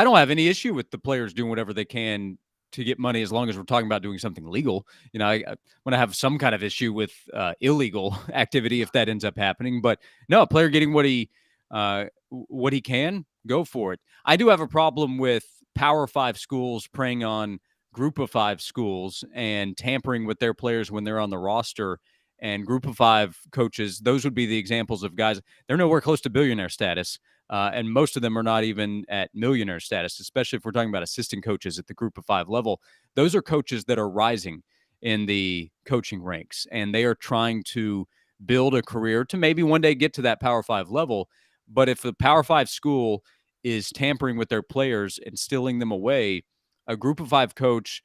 don't have any issue with the players doing whatever they can to get money, as long as we're talking about doing something legal. You know, I want to have some kind of issue with illegal activity if that ends up happening. But no, a player getting what he can, go for it. I do have a problem with Power 5 schools preying on Group of 5 schools and tampering with their players when they're on the roster. And Group of 5 coaches, those would be the examples of guys. They're nowhere close to billionaire status. And most of them are not even at millionaire status, especially if we're talking about assistant coaches at the Group of 5 level. Those are coaches that are rising in the coaching ranks, and they are trying to build a career to maybe one day get to that Power 5 level. But if the Power 5 school is tampering with their players and stealing them away, a group of 5 coach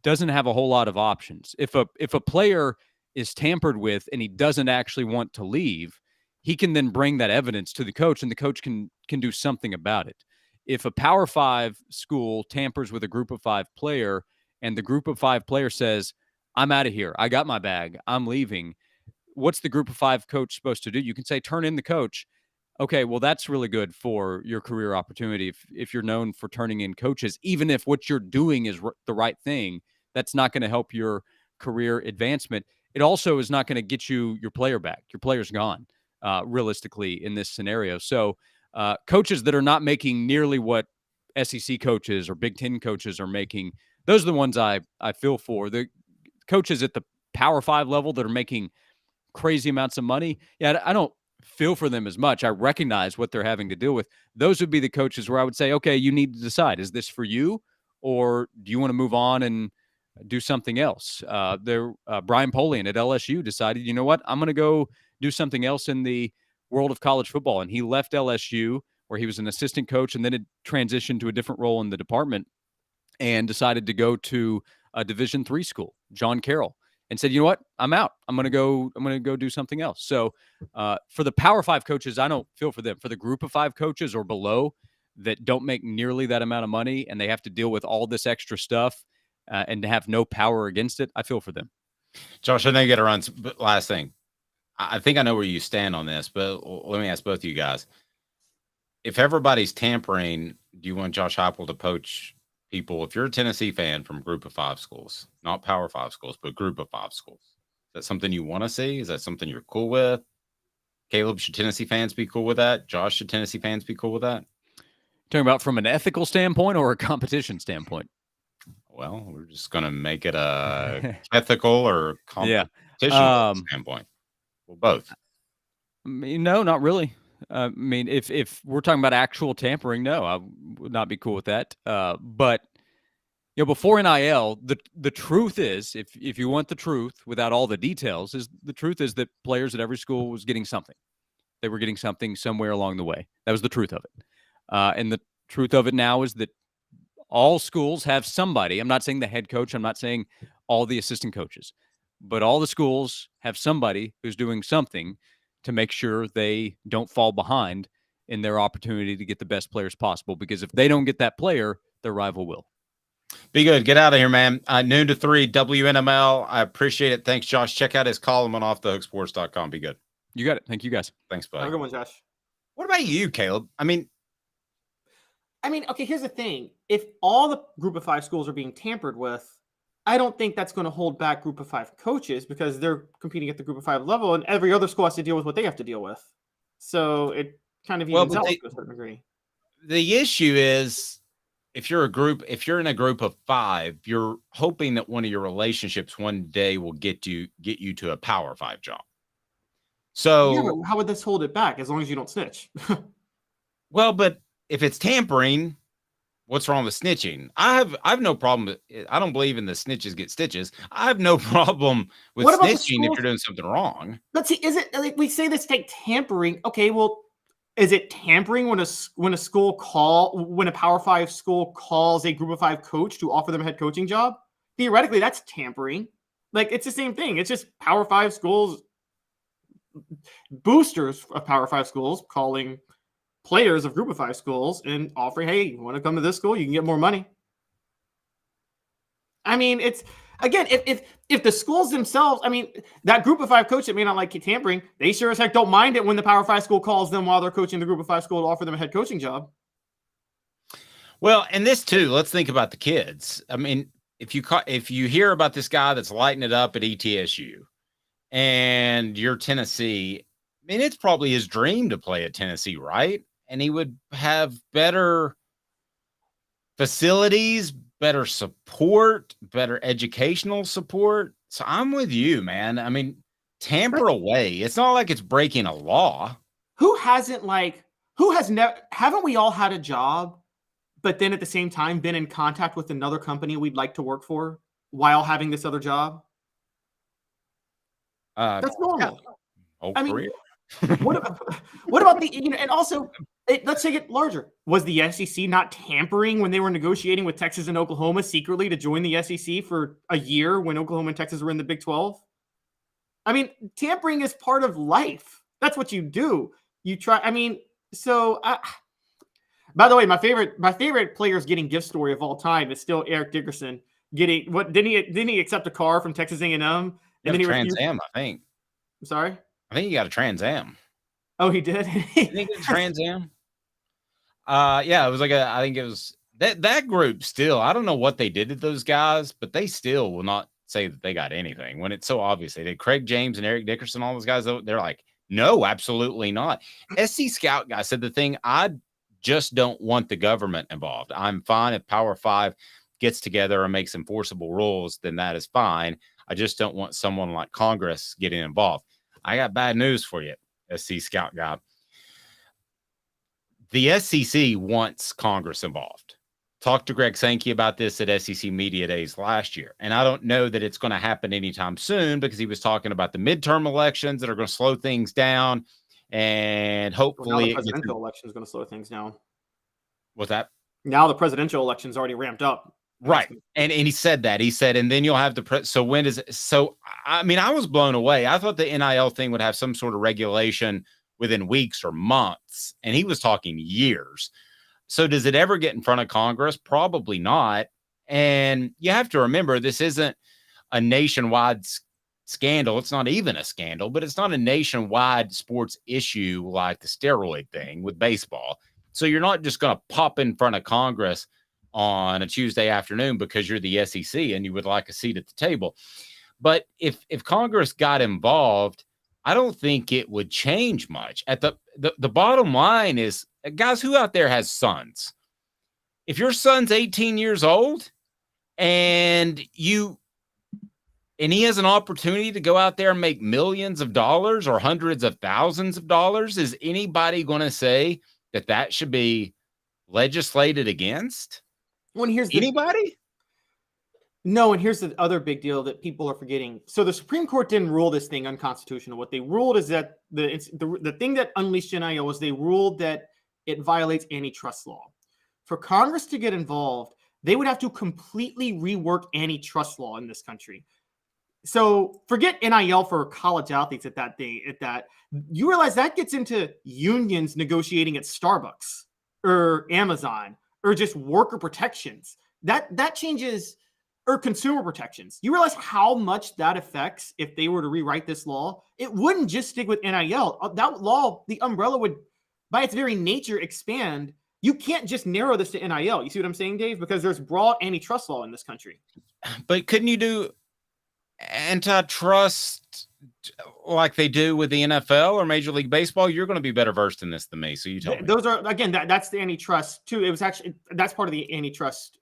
doesn't have a whole lot of options. If a player is tampered with and he doesn't actually want to leave, he can then bring that evidence to the coach, and the coach can do something about it. If a Power 5 school tampers with a group of 5 player and the group of 5 player says, I'm out of here, I got my bag, I'm leaving, what's the group of 5 coach supposed to do? You can say, turn in the coach. Okay, well, that's really good for your career opportunity. If you're known for turning in coaches, even if what you're doing is the right thing, that's not going to help your career advancement. It also is not going to get you your player back. Your player's gone, realistically, in this scenario. So coaches that are not making nearly what SEC coaches or Big Ten coaches are making, those are the ones I feel for. The coaches at the Power 5 level that are making crazy amounts of money, yeah, I don't feel for them as much. I recognize what they're having to deal with. Those would be the coaches where I would say, okay, you need to decide, is this for you, or do you want to move on and do something else? Brian Polian at LSU decided, you know what, I'm going to go do something else in the world of college football. And he left LSU, where he was an assistant coach, and then it transitioned to a different role in the department and decided to go to a Division III school, John Carroll, and said, you know what, I'm out. I'm going to go do something else. So for the Power 5 coaches, I don't feel for them. For the group of 5 coaches or below that don't make nearly that amount of money and they have to deal with all this extra stuff and have no power against it, I feel for them. Josh, I know you got to run. But last thing, I think I know where you stand on this, but let me ask both of you guys. If everybody's tampering, do you want Josh Heupel to poach people? If you're a Tennessee fan from group of 5 schools, not Power 5 schools, but group of 5 schools, is that something you want to see? Is that something you're cool with? Caleb, should Tennessee fans be cool with that? Josh, should Tennessee fans be cool with that? Talking about from an ethical standpoint or a competition standpoint? Well, we're just going to make it a ethical or competition standpoint. Well, both. No, not really. I mean, if we're talking about actual tampering, no, I would not be cool with that. But before NIL, the truth is, if you want the truth without all the details, is the truth is that players at every school was getting something. They were getting something somewhere along the way. That was the truth of it. And the truth of it now is that all schools have somebody. I'm not saying the head coach. I'm not saying all the assistant coaches, but all the schools have somebody who's doing something to make sure they don't fall behind in their opportunity to get the best players possible. Because if they don't get that player, their rival will. Be good. Get out of here, man. Noon to 3, WNML. I appreciate it. Thanks, Josh. Check out his column on offthehooksports.com. Be good. You got it. Thank you, guys. Thanks, buddy. Have a good one, Josh. What about you, Caleb? I mean, okay, here's the thing. If all the group of 5 schools are being tampered with, I don't think that's going to hold back group of 5 coaches because they're competing at the group of 5 level, and every other school has to deal with what they have to deal with. So it kind of evens out to a certain degree. The issue is if you're in a group of 5, you're hoping that one of your relationships one day will get you to a Power 5 job. So yeah, but how would this hold it back as long as you don't snitch? Well, but if it's tampering, what's wrong with snitching? I have no problem. I don't believe in the snitches get stitches. I have no problem with snitching if you're doing something wrong. Let's see. Is it like we say this take tampering? Okay, well, is it tampering when a Power 5 school calls a group of 5 coach to offer them a head coaching job? Theoretically, that's tampering. Like it's the same thing. It's just Power 5 schools, boosters of Power 5 schools calling players of group of 5 schools and offering, hey, you want to come to this school? You can get more money. I mean, it's again, if the schools themselves, I mean, that group of 5 coach that may not like tampering, they sure as heck don't mind it when the Power 5 school calls them while they're coaching the group of 5 school to offer them a head coaching job. Well, and this too, let's think about the kids. I mean, if you hear about this guy that's lighting it up at ETSU and you're Tennessee, I mean, it's probably his dream to play at Tennessee, right? And he would have better facilities, better support, better educational support. So I'm with you, man. I mean, tamper away. It's not like it's breaking a law. Haven't we all had a job, but then at the same time been in contact with another company we'd like to work for while having this other job? That's normal. Yeah. I mean, what about the, and also Let's take it larger. Was the SEC not tampering when they were negotiating with Texas and Oklahoma secretly to join the SEC for a year when Oklahoma and Texas were in the Big 12? I mean, tampering is part of life. That's what you do. You try. I mean, by the way, my favorite player's getting gift story of all time is still Eric Dickerson getting what? Didn't he accept a car from Texas A&M? And then he Trans Am, I think. I'm sorry. I think he got a Trans Am. Oh, he did. Didn't he get a Trans Am? Yeah, it was like I think it was that group still. I don't know what they did to those guys, but they still will not say that they got anything when it's so obvious. They did. Craig James and Eric Dickerson, all those guys, they're like, no, absolutely not. SC Scout guy said the thing, I just don't want the government involved. I'm fine if Power 5 gets together and makes enforceable rules, then that is fine. I just don't want someone like Congress getting involved. I got bad news for you, SC Scout guy. The SEC wants Congress involved. Talked to Greg Sankey about this at SEC Media Days last year. And I don't know that it's going to happen anytime soon because he was talking about the midterm elections that are going to slow things down. And hopefully the presidential election is going to slow things down. What's that? Now the presidential election is already ramped up. Right. And he said that. He said, and then you'll have so when is it? So, I mean, I was blown away. I thought the NIL thing would have some sort of regulation within weeks or months. And he was talking years. So does it ever get in front of Congress? Probably not. And you have to remember, this isn't a nationwide scandal. It's not even a scandal, but it's not a nationwide sports issue like the steroid thing with baseball. So you're not just going to pop in front of Congress on a Tuesday afternoon because you're the SEC and you would like a seat at the table. But if Congress got involved, I don't think it would change much. At the bottom line is, guys, who out there has sons? If your son's 18 years old and he has an opportunity to go out there and make millions of dollars or hundreds of thousands of dollars, is anybody going to say that should be legislated against? Well, anybody? No, and here's the other big deal that people are forgetting. So the Supreme Court didn't rule this thing unconstitutional. What they ruled is that the thing that unleashed NIL was they ruled that it violates antitrust law. For Congress to get involved, they would have to completely rework antitrust law in this country. So forget NIL for college athletes at that. You realize that gets into unions negotiating at Starbucks or Amazon or just worker protections. That changes, or consumer protections. You realize how much that affects if they were to rewrite this law? It wouldn't just stick with NIL. That law, the umbrella would, by its very nature, expand. You can't just narrow this to NIL. You see what I'm saying, Dave? Because there's broad antitrust law in this country. But couldn't you do antitrust like they do with the NFL or Major League Baseball? You're going to be better versed in this than me, so you tell me. Those are, again, that's the antitrust too. It was actually, that's part of the antitrust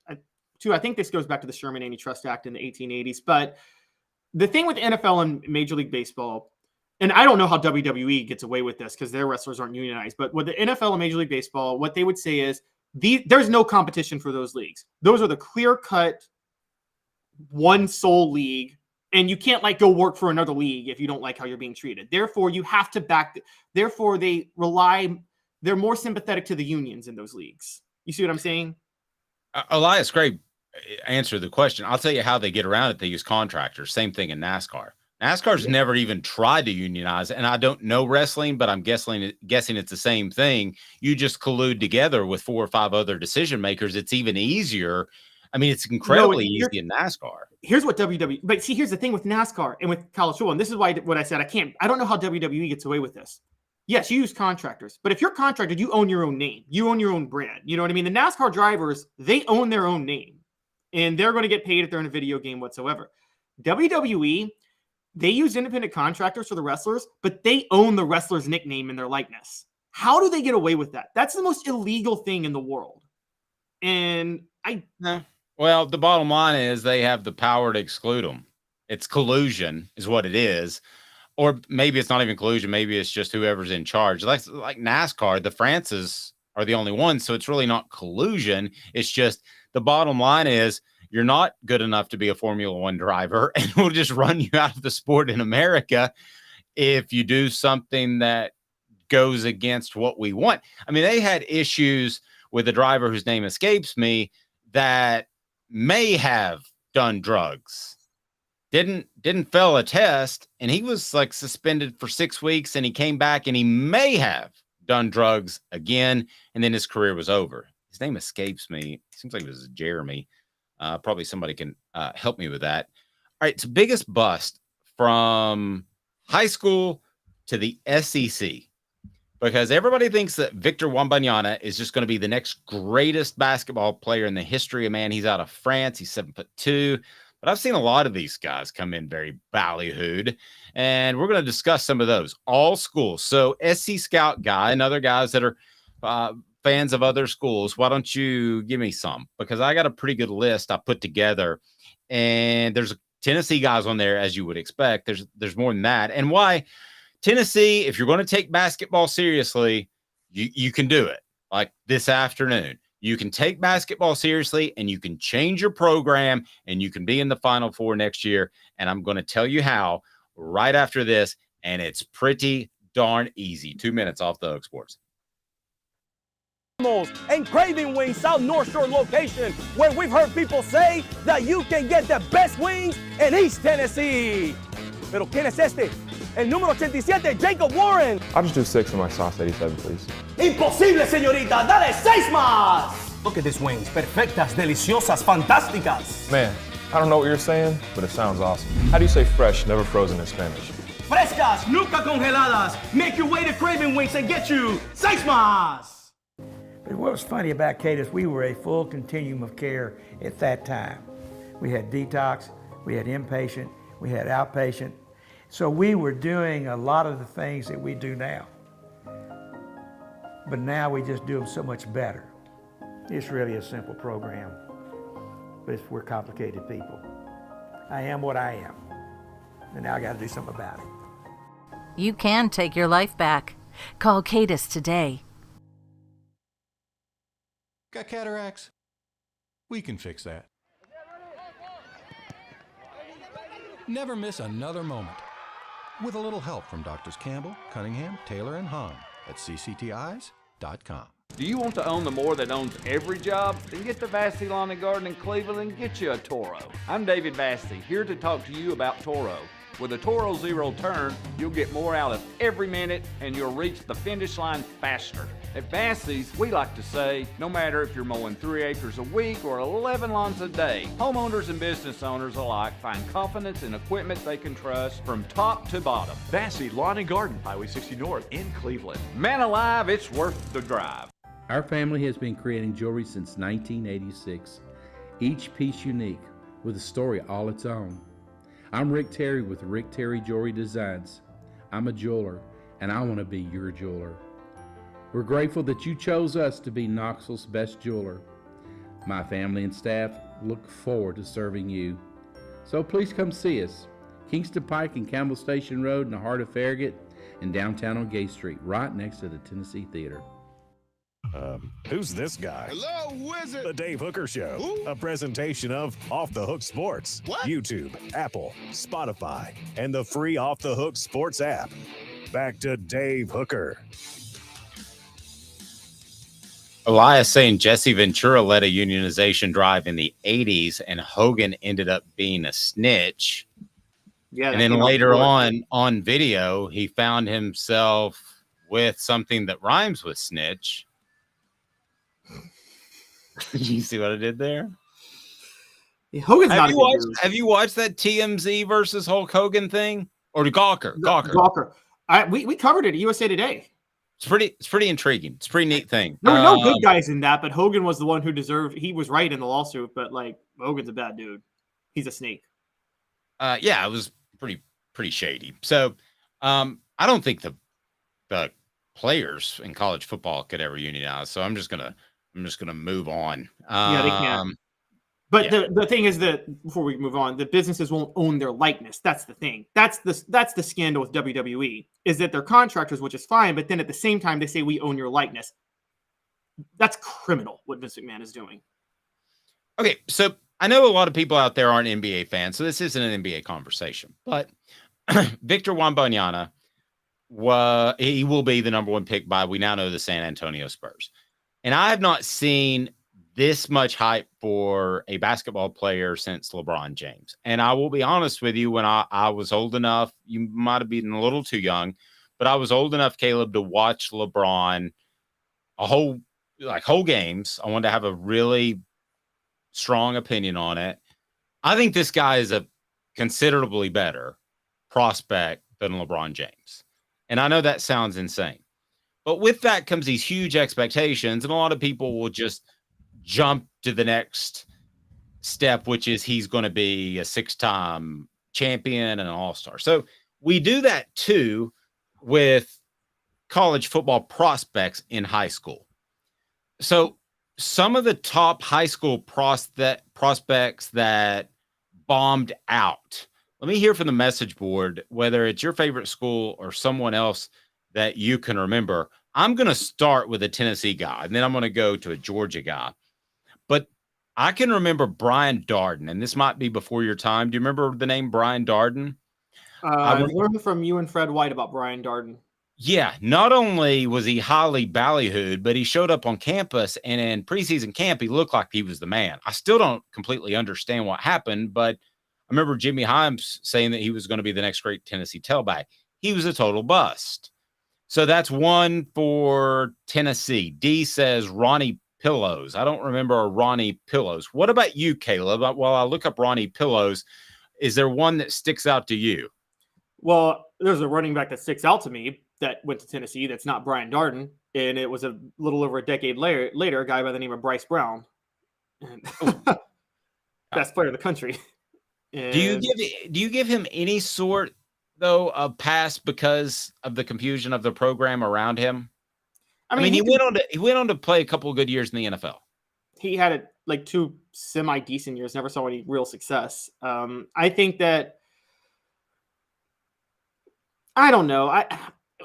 too. I think this goes back to the Sherman Antitrust Act in the 1880s. But the thing with the NFL and Major League Baseball, and I don't know how WWE gets away with this because their wrestlers aren't unionized, but with the NFL and Major League Baseball, what they would say is there's no competition for those leagues. Those are the clear-cut, one sole league, and you can't go work for another league if you don't like how you're being treated. Therefore, you have to therefore they're more sympathetic to the unions in those leagues. You see what I'm saying? Elias Gray answered the question. I'll tell you how they get around it. They use contractors. Same thing in NASCAR. NASCAR's never even tried to unionize, and I don't know wrestling, but I'm guessing it's the same thing. You just collude together with 4 or 5 other decision makers. It's even easier. I mean, it's incredibly easy in NASCAR. Here's what WWE, but see, here's the thing with NASCAR and with college football, and this is why what I said, I don't know how WWE gets away with this. Yes, you use contractors, but if you're contracted, you own your own name. You own your own brand. You know what I mean? The NASCAR drivers, they own their own name, and they're going to get paid if they're in a video game whatsoever. WWE, they use independent contractors for the wrestlers, but they own the wrestler's nickname and their likeness. How do they get away with that? That's the most illegal thing in the world. And well, the bottom line is they have the power to exclude them. It's collusion is what it is. Or maybe it's not even collusion. Maybe it's just whoever's in charge. Like NASCAR, the Frances are the only ones. So it's really not collusion. It's just the bottom line is you're not good enough to be a Formula One driver, and we'll just run you out of the sport in America if you do something that goes against what we want. I mean, they had issues with a driver whose name escapes me that may have done drugs. Didn't fail a test, and he was like suspended for 6 weeks, and he came back and he may have done drugs again, and then his career was over. His name escapes me. Seems like it was Jeremy. Probably somebody can help me with that. All right, so biggest bust from high school to the SEC, because everybody thinks that Victor Wembanyama is just going to be the next greatest basketball player in the history of man. He's out of France. He's 7'2". But I've seen a lot of these guys come in very ballyhooed, and we're going to discuss some of those. All schools. So SC Scout guy and other guys that are fans of other schools, why don't you give me some? Because I got a pretty good list I put together, and there's Tennessee guys on there, as you would expect. There's more than that. And why Tennessee, if you're going to take basketball seriously, you can do it. Like this afternoon. You can take basketball seriously, and you can change your program, and you can be in the Final Four next year. And I'm going to tell you how right after this, and it's pretty darn easy. 2 minutes off the Hook Sports. And Craving Wings South North Shore location, where we've heard people say that you can get the best wings in East Tennessee. Pero ¿quién es este? El número 87, Jacob Warren. I'll just do 6 of my sauce 87, please. Imposible, señorita. Dale 6 más. Look at these wings. Perfectas, deliciosas, fantásticas. Man, I don't know what you're saying, but it sounds awesome. How do you say fresh, never frozen in Spanish? Frescas, nunca congeladas. Make your way to Craving Wings and get you 6 más. But what was funny about Cadis, we were a full continuum of care at that time. We had detox, we had inpatient, we had outpatient. So we were doing a lot of the things that we do now. But now we just do them so much better. It's really a simple program, but we're complicated people. I am what I am, and now I got to do something about it. You can take your life back. Call Cadis today. Got cataracts? We can fix that. Never miss another moment. With a little help from Doctors Campbell, Cunningham, Taylor, and Hahn at cctis.com. Do you want to own the more that owns every job? Then get to Vassey Lawn and Garden in Cleveland and get you a Toro. I'm David Vassey, here to talk to you about Toro. With a Toro Zero Turn, you'll get more out of every minute and you'll reach the finish line faster. At Vassey's, we like to say, no matter if you're mowing 3 acres a week or 11 lawns a day, homeowners and business owners alike find confidence in equipment they can trust from top to bottom. Vassey Lawn and Garden, Highway 60 North in Cleveland. Man alive, it's worth the drive. Our family has been creating jewelry since 1986, each piece unique with a story all its own. I'm Rick Terry with Rick Terry Jewelry Designs. I'm a jeweler, and I want to be your jeweler. We're grateful that you chose us to be Knoxville's best jeweler. My family and staff look forward to serving you. So please come see us. Kingston Pike and Campbell Station Road in the heart of Farragut, and downtown on Gay Street, right next to the Tennessee Theater. Who's this guy? Hello, wizard. The Dave Hooker Show. Who? A presentation of Off the Hook Sports. What? YouTube, Apple, Spotify, and the free Off the Hook Sports app. Back to Dave Hooker. Elias saying Jesse Ventura led a unionization drive in the 80s, and Hogan ended up being a snitch. Yeah, and then later on video, he found himself with something that rhymes with snitch. Did you see what I did there? Yeah, Hogan's have you watched that TMZ versus Hulk Hogan thing? Or Gawker? We covered it at USA Today. It's pretty intriguing. It's a pretty neat thing. There were no good guys in that, but Hogan was the one who deserved. He was right in the lawsuit, but like Hogan's a bad dude. He's a snake. Yeah, it was pretty shady. So, I don't think the players in college football could ever unionize. So I'm just gonna move on. Yeah, they can. But yeah. The thing is that before we move on, the businesses won't own their likeness. That's the thing. That's the scandal with WWE is that they're contractors, which is fine. But then at the same time, they say we own your likeness. That's criminal what Vince McMahon is doing. Okay, so I know a lot of people out there aren't NBA fans, so this isn't an NBA conversation. But Victor Wembanyama he will be the number one pick by, we now know, the San Antonio Spurs. And I have not seen this much hype for a basketball player since LeBron James. And I will be honest with you, when I was old enough, you might have been a little too young, but I was old enough, Caleb, to watch LeBron whole games. I wanted to have a really strong opinion on it. I think this guy is a considerably better prospect than LeBron James. And I know that sounds insane, but with that comes these huge expectations, and a lot of people will just jump to the next step, which is he's going to be a 6-time champion and an all-star. So we do that too with college football prospects in high school. So some of the top high school prospects that bombed out. Let me hear from the message board, whether it's your favorite school or someone else that you can remember. I'm going to start with a Tennessee guy, and then I'm going to go to a Georgia guy. But I can remember Brian Darden, and this might be before your time. Do you remember the name Brian Darden? I've learned from you and Fred White about Brian Darden. Yeah, not only was he highly ballyhooed, but he showed up on campus, and in preseason camp, he looked like he was the man. I still don't completely understand what happened, but I remember Jimmy Himes saying that he was going to be the next great Tennessee tailback. He was a total bust. So that's one for Tennessee. D says Ronnie Pillows. I don't remember a Ronnie Pillows. What about you, Caleb? While I look up Ronnie Pillows, is there one that sticks out to you? Well, there's a running back that sticks out to me that went to Tennessee that's not Brian Darden, and it was a little over a decade later, a guy by the name of Bryce Brown. And best player in the country. And do you give him any sort, though, of pass because of the confusion of the program around him? I mean, he went on to play a couple of good years in the NFL. He had like 2 semi-decent years, never saw any real success. I think that, I don't know.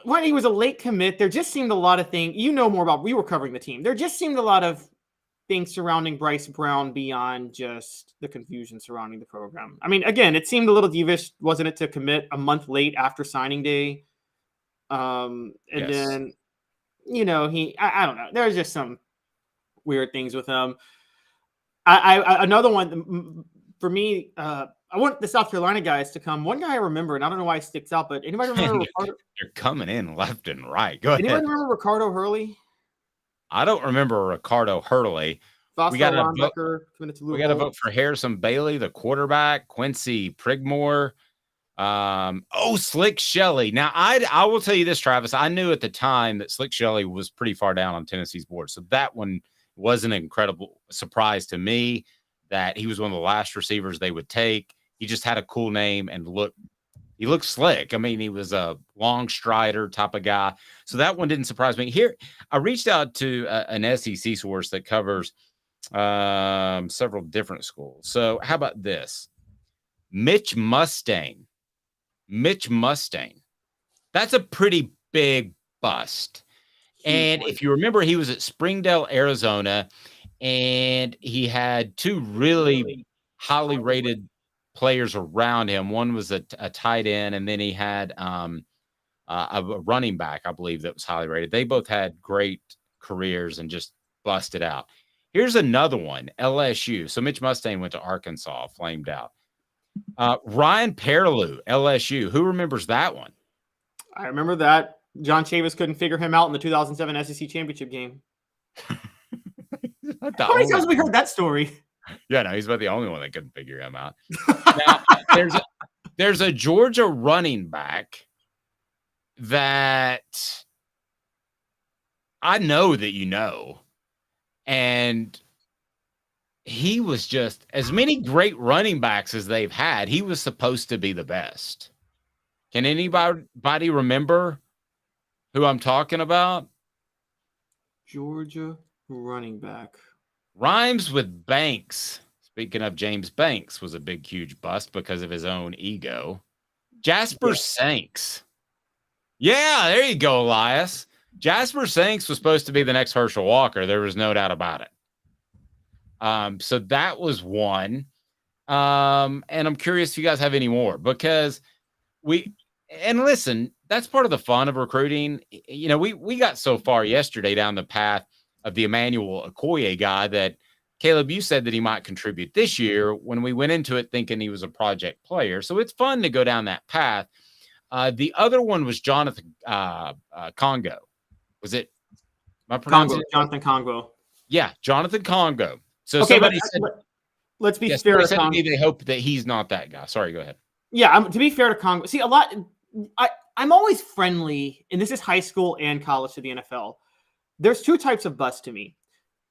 When he was a late commit, there just seemed a lot of things. You know more about, we were covering the team. There just seemed a lot of things surrounding Bryce Brown beyond just the confusion surrounding the program. I mean, again, it seemed a little devious, wasn't it, to commit a month late after signing day? Then, you know, I don't know. There's just some weird things with him. Another one for me, I want the South Carolina guys to come. One guy I remember, and I don't know why he sticks out, but anybody remember Ricardo? They're coming in left and right. Go ahead. Anybody remember Ricardo Hurley? I don't remember Ricardo Hurley. We got to vote for Harrison Bailey, the quarterback, Quincy Prigmore. Slick Shelley. Now, I will tell you this, Travis. I knew at the time that Slick Shelley was pretty far down on Tennessee's board. So that one was an incredible surprise to me, that he was one of the last receivers they would take. He just had a cool name and he looked slick. I mean, he was a long strider type of guy. So that one didn't surprise me. Here, I reached out to an SEC source that covers several different schools. So how about this? Mitch Mustang. That's a pretty big bust. And if you remember, he was at Springdale, Arizona, and he had 2 really highly rated players around him. One was a tight end, and then he had a running back, I believe, that was highly rated. They both had great careers and just busted out. Here's another one, LSU. So Mitch Mustang went to Arkansas, flamed out. Ryan Perlew, LSU. Who remembers that one? I remember that. John Chavis couldn't figure him out in the 2007 SEC championship game. How many times have we heard that story? Yeah, no, he's about the only one that couldn't figure him out. Now, there's a Georgia running back that I know that you know, and he was just, as many great running backs as they've had, he was supposed to be the best. Can anybody remember who I'm talking about? Georgia running back. Rhymes with Banks. Speaking of James Banks, was a big, huge bust because of his own ego. Jasper Sanks. Yeah, there you go, Elias. Jasper Sanks was supposed to be the next Herschel Walker. There was no doubt about it. So that was one. And I'm curious if you guys have any more, because listen, that's part of the fun of recruiting. You know, we got so far yesterday down the path of the Emmanuel Okoye guy that Caleb, you said that he might contribute this year when we went into it thinking he was a project player. So it's fun to go down that path. The other one was Jonathan Congo. Was it? Jonathan Congo. Yeah, Jonathan Congo. So okay, somebody said, let's be fair to Congo. They hope that he's not that guy. Sorry, go ahead. Yeah, to be fair to Congo. See, I'm always friendly, and this is high school and college to the NFL. There's two types of bust to me.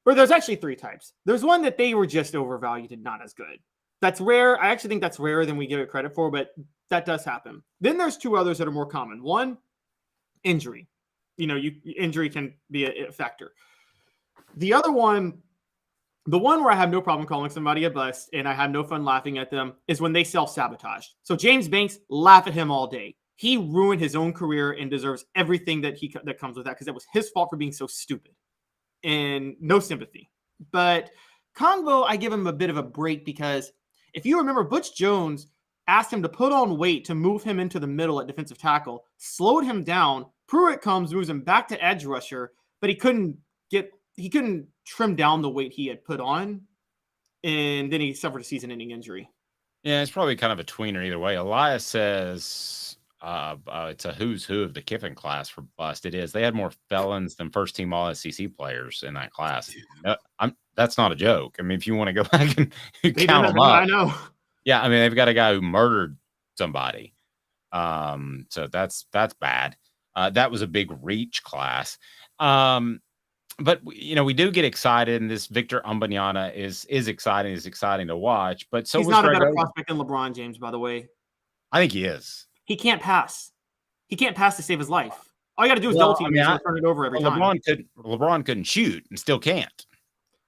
Or there's actually three types. There's one that they were just overvalued and not as good. That's rare. I actually think that's rarer than we give it credit for, but that does happen. Then there's two others that are more common. One, injury. You know, injury can be a factor. The other one, the one where I have no problem calling somebody a bust and I have no fun laughing at them, is when they self-sabotage. So James Banks, laugh at him all day. He ruined his own career and deserves everything that comes with that, because that was his fault for being so stupid. And no sympathy. But Congo, I give him a bit of a break, because if you remember, Butch Jones asked him to put on weight to move him into the middle at defensive tackle, slowed him down. Pruitt comes, moves him back to edge rusher, but he couldn't trim down the weight he had put on, and then he suffered a season-ending injury. Yeah, it's probably kind of a tweener either way. Elias says it's a who's who of the Kiffin class for bust. It is. They had more felons than first-team All-SEC players in that class. That's not a joke. I mean, if you want to go back and count them up. I know. Yeah, I mean, they've got a guy who murdered somebody. So that's bad. That was a big reach class. But, you know, we do get excited, and this Victor Wembanyama is exciting. Is exciting to watch. But so he's not a better prospect than LeBron James, by the way. I think he is. He can't pass. He can't pass to save his life. All you got to do is double team and turn it over every time. LeBron couldn't shoot and still can't.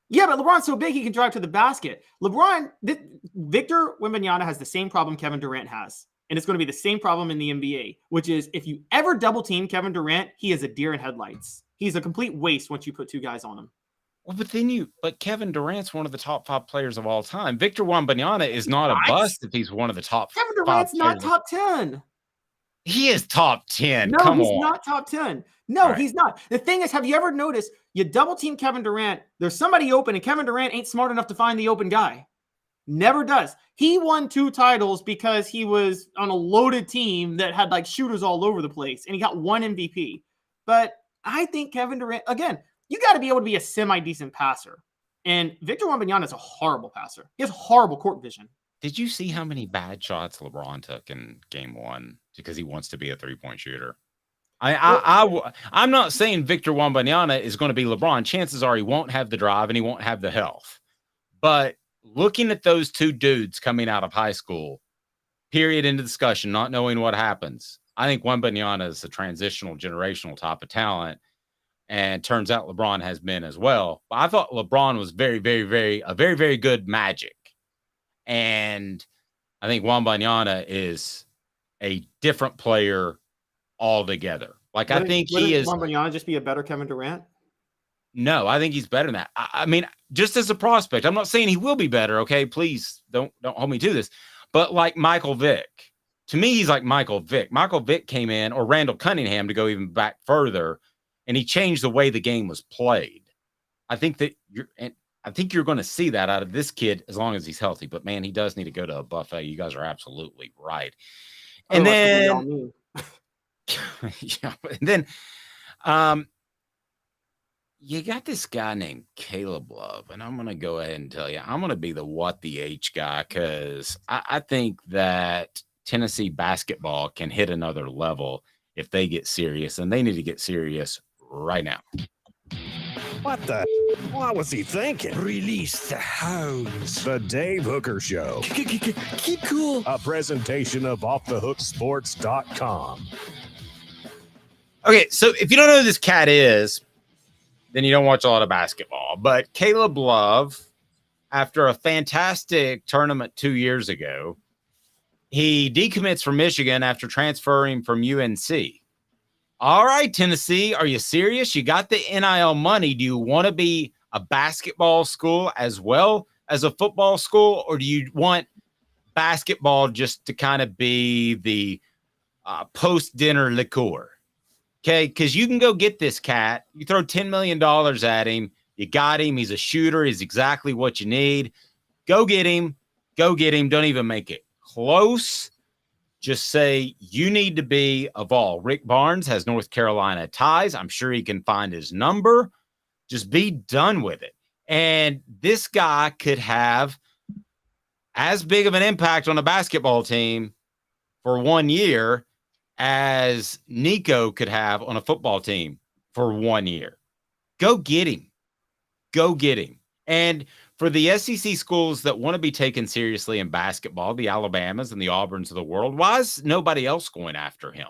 Yeah, but LeBron's so big he can drive to the basket. Victor Wembanyama has the same problem Kevin Durant has. And it's going to be the same problem in the NBA, which is if you ever double team Kevin Durant, he is a deer in headlights. He's a complete waste once you put two guys on him. Well, but Kevin Durant's one of the top 5 players of all time. Victor Wembanyama is not a bust if he's one of the top. Kevin Durant's not top 10. He is top 10. No, he's not top 10. No, he's not. The thing is, have you ever noticed you double team Kevin Durant, there's somebody open, and Kevin Durant ain't smart enough to find the open guy. Never does. He won 2 titles because he was on a loaded team that had like shooters all over the place, and he got 1 MVP. But I think Kevin Durant, again, you got to be able to be a semi-decent passer. And Victor Wembanyama is a horrible passer. He has horrible court vision. Did you see how many bad shots LeBron took in game 1 because he wants to be a 3-point shooter? I'm not saying Victor Wembanyama is going to be LeBron. Chances are he won't have the drive and he won't have the health. But looking at those two dudes coming out of high school, period, into discussion, not knowing what happens, I think Wembanyama is a transitional, generational type of talent. And turns out LeBron has been as well. But I thought LeBron was very, very good Magic. And I think Wembanyama is a different player altogether. Like, I think he is. Wembanyama just be a better Kevin Durant? No, I think he's better than that. I mean, just as a prospect, I'm not saying he will be better. Okay, please don't hold me to this. But like Michael Vick, to me, he's like Michael Vick. Michael Vick came in, or Randall Cunningham, to go even back further, and he changed the way the game was played. I think that you're going to see that out of this kid as long as he's healthy. But man, he does need to go to a buffet. You guys are absolutely right. And then, yeah, and then, you got this guy named Caleb Love, and I'm going to go ahead and tell you, I'm going to be the what the H guy, because I think that Tennessee basketball can hit another level if they get serious, and they need to get serious right now. What the? What was he thinking? Release the hounds. The Dave Hooker Show. Keep cool. A presentation of OffTheHookSports.com. Okay, so if you don't know who this cat is, then you don't watch a lot of basketball. But Caleb Love, after a fantastic tournament 2 years ago, he decommits from Michigan after transferring from UNC. All right, Tennessee, are you serious? You got the NIL money. Do you want to be a basketball school as well as a football school, or do you want basketball just to kind of be the post-dinner liqueur. Okay, because you can go get this cat. You throw $10 million at him. You got him. He's a shooter. He's exactly what you need. Go get him. Go get him. Don't even make it close. Just say you need to be a Vol. Rick Barnes has North Carolina ties. I'm sure he can find his number. Just be done with it. And this guy could have as big of an impact on a basketball team for 1 year as Nico could have on a football team for 1 year. Go get him. Go get him. And for the SEC schools that want to be taken seriously in basketball, the Alabamas and the Auburns of the world, why is nobody else going after him?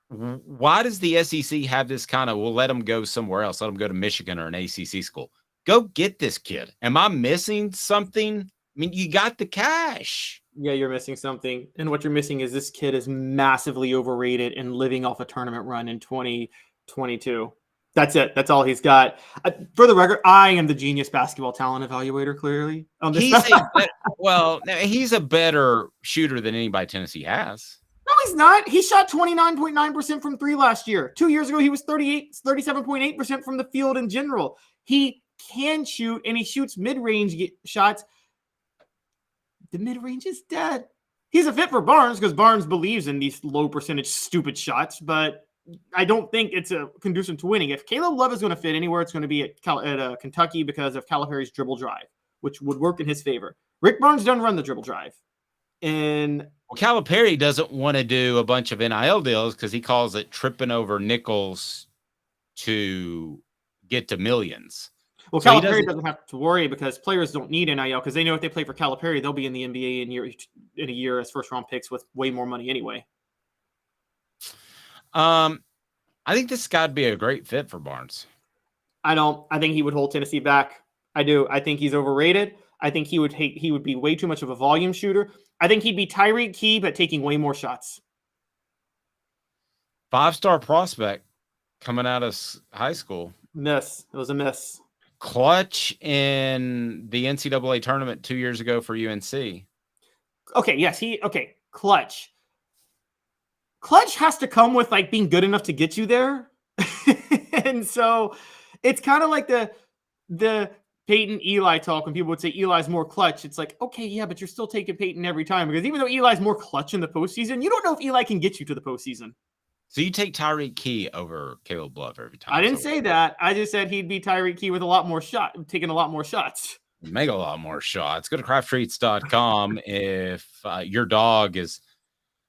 Why does the SEC have this kind of, we'll let him go somewhere else, let him go to Michigan or an ACC school? Go get this kid. Am I missing something? I mean, you got the cash. Yeah, you're missing something. And what you're missing is this kid is massively overrated and living off a tournament run in 2022. That's it. That's all he's got. For the record, I am the genius basketball talent evaluator, clearly. He's a better shooter than anybody Tennessee has. No, he's not. He shot 29.9% from three last year. 2 years ago, he was 37.8% from the field in general. He can shoot, and he shoots mid-range shots. The mid-range is dead. He's a fit for Barnes because Barnes believes in these low percentage stupid shots, but I don't think it's a conducive to winning. If Caleb Love is going to fit anywhere, it's going to be at Kentucky because of Calipari's dribble drive, which would work in his favor. Rick Barnes doesn't run the dribble drive. And Calipari doesn't want to do a bunch of NIL deals because he calls it tripping over nickels to get to millions. Well, so Calipari doesn't have to worry because players don't need NIL because they know if they play for Calipari, they'll be in the NBA in a year as first-round picks with way more money anyway. I think this guy'd be a great fit for Barnes. I don't. I think he would hold Tennessee back. I do. I think he's overrated. I think he would be way too much of a volume shooter. I think he'd be Tyreek Key, but taking way more shots. 5-star prospect coming out of high school. Miss. It was a miss. Clutch in the NCAA tournament 2 years ago for UNC. Okay, yes, clutch. Clutch has to come with like being good enough to get you there. And so it's kind of like the Peyton Eli talk when people would say Eli's more clutch. It's like, okay, yeah, but you're still taking Peyton every time because even though Eli's more clutch in the postseason, you don't know if Eli can get you to the postseason. So you take Tyreek Key over Caleb Love every time. I didn't say that. I just said he'd be Tyreek Key with taking a lot more shots. Make a lot more shots. Go to crafttreats.com if your dog is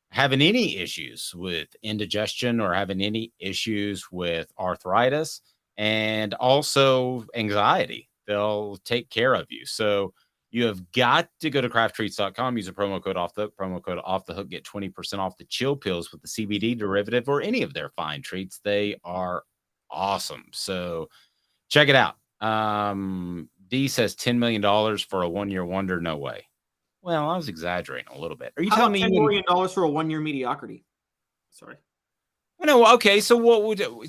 having any issues with indigestion or having any issues with arthritis and also anxiety. They'll take care of you. So you have got to go to crafttreats.com, use a promo code off the hook, get 20% off the chill pills with the CBD derivative or any of their fine treats. They are awesome. So check it out. D says $10 million for a 1 year wonder. No way. Well, I was exaggerating a little bit. Are you telling me $10 million for a 1 year mediocrity? Sorry. No. Okay. So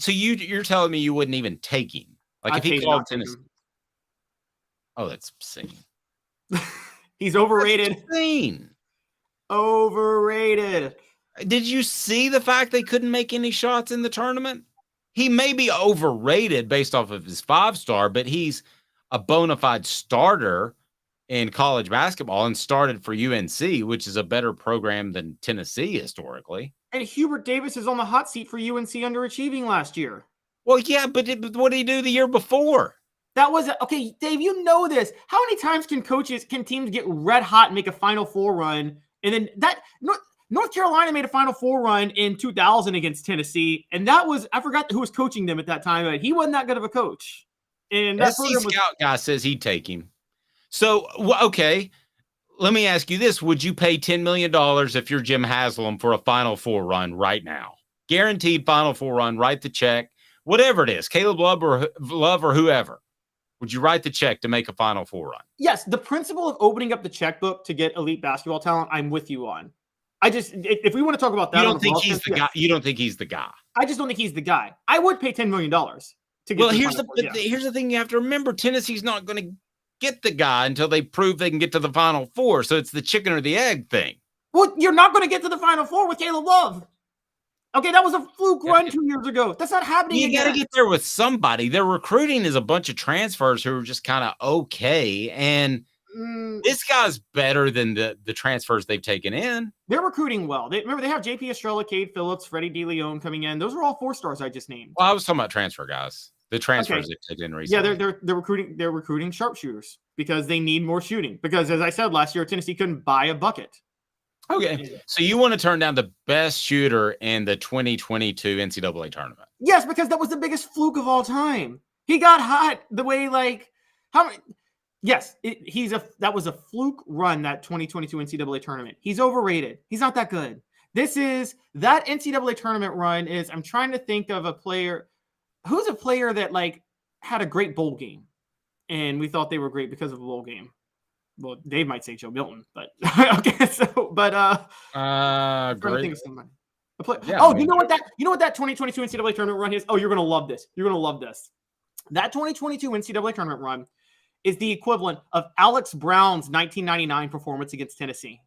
you're telling me you wouldn't even take him? Like if he called Tennessee. Oh, that's insane. He's overrated. That's insane. Overrated. Did you see the fact they couldn't make any shots in the tournament? He may be overrated based off of his 5-star, but he's a bona fide starter in college basketball and started for UNC, which is a better program than Tennessee historically. And Hubert Davis is on the hot seat for UNC underachieving last year. Well, yeah, but what did he do the year before? That was okay, Dave. You know this. How many times can teams get red hot and make a Final Four run, and then North Carolina made a Final Four run in 2000 against Tennessee, and that was I forgot who was coaching them at that time, but he wasn't that good of a coach. And that scout guy says he'd take him. So okay, let me ask you this: would you pay $10 million if you're Jim Haslam for a Final Four run right now? Guaranteed Final Four run. Write the check, whatever it is, Caleb Love or whoever. Would you write the check to make a Final Four run? Yes, the principle of opening up the checkbook to get elite basketball talent, I'm with you on. If we want to talk about that, you don't think he's the guy. You don't think he's the guy. I just don't think he's the guy. I would pay $10 million to get. Well, here's the thing you have to remember: Tennessee's not going to get the guy until they prove they can get to the Final Four. So it's the chicken or the egg thing. Well, you're not going to get to the Final Four with Caleb Love. Okay, that was a fluke run 2 years ago. That's not happening You got again. to get there with somebody. Their recruiting is a bunch of transfers who are just kind of okay. And this guy's better than the transfers they've taken in. They're recruiting well. Remember, they have JP Estrella, Cade Phillips, Freddie DeLeon coming in. Those are all 4-stars I just named. Well, I was talking about transfer guys. The transfers they've taken recently. Yeah, they're recruiting sharpshooters because they need more shooting. Because as I said last year, Tennessee couldn't buy a bucket. Okay, so you want to turn down the best shooter in the 2022 NCAA tournament? Yes, because that was the biggest fluke of all time. He got hot the way how many? Yes, that was a fluke run, that 2022 NCAA tournament. He's overrated. He's not that good. That NCAA tournament run is. I'm trying to think of a player. Who's a player that had a great bowl game, and we thought they were great because of a bowl game. Well, Dave might say Joe Milton, but okay. Great. Think of somebody. You know what that 2022 NCAA tournament run is? Oh, you're gonna love this. You're gonna love this. That 2022 NCAA tournament run is the equivalent of Alex Brown's 1999 performance against Tennessee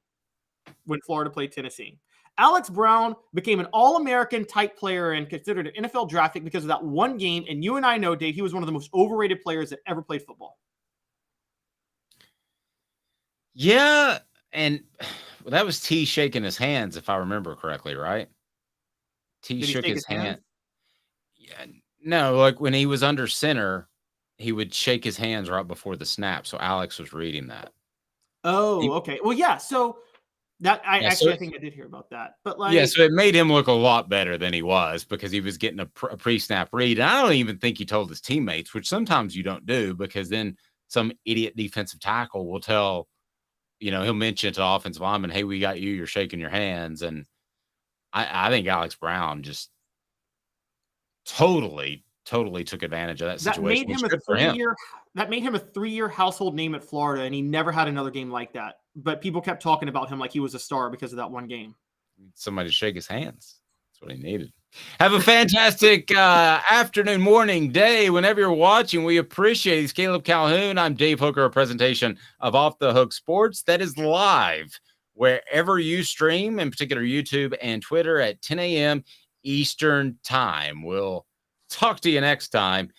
when Florida played Tennessee. Alex Brown became an All-American type player and considered an NFL draft pick because of that one game. And you and I know, Dave, he was one of the most overrated players that ever played football. Yeah, and that was T shaking his hands, if I remember correctly, right? T shook his hand. Yeah, no, when he was under center, he would shake his hands right before the snap. So Alex was reading that. Oh, okay. Well, yeah. So I think I did hear about that. But so it made him look a lot better than he was because he was getting a pre-snap read. And I don't even think he told his teammates, which sometimes you don't do, because then some idiot defensive tackle will tell. He'll mention to the offensive lineman, hey, we got you. You're shaking your hands. And I think Alex Brown just totally took advantage of that situation. That made him a 3-year household name at Florida, and he never had another game like that. But people kept talking about him like he was a star because of that one game. Somebody to shake his hands. That's what he needed. Have a fantastic afternoon, morning, day, whenever you're watching. We appreciate it. It's Caleb Calhoun. I'm Dave Hooker, a presentation of Off the Hook Sports that is live wherever you stream, in particular YouTube and Twitter at 10 a.m. Eastern Time. We'll talk to you next time.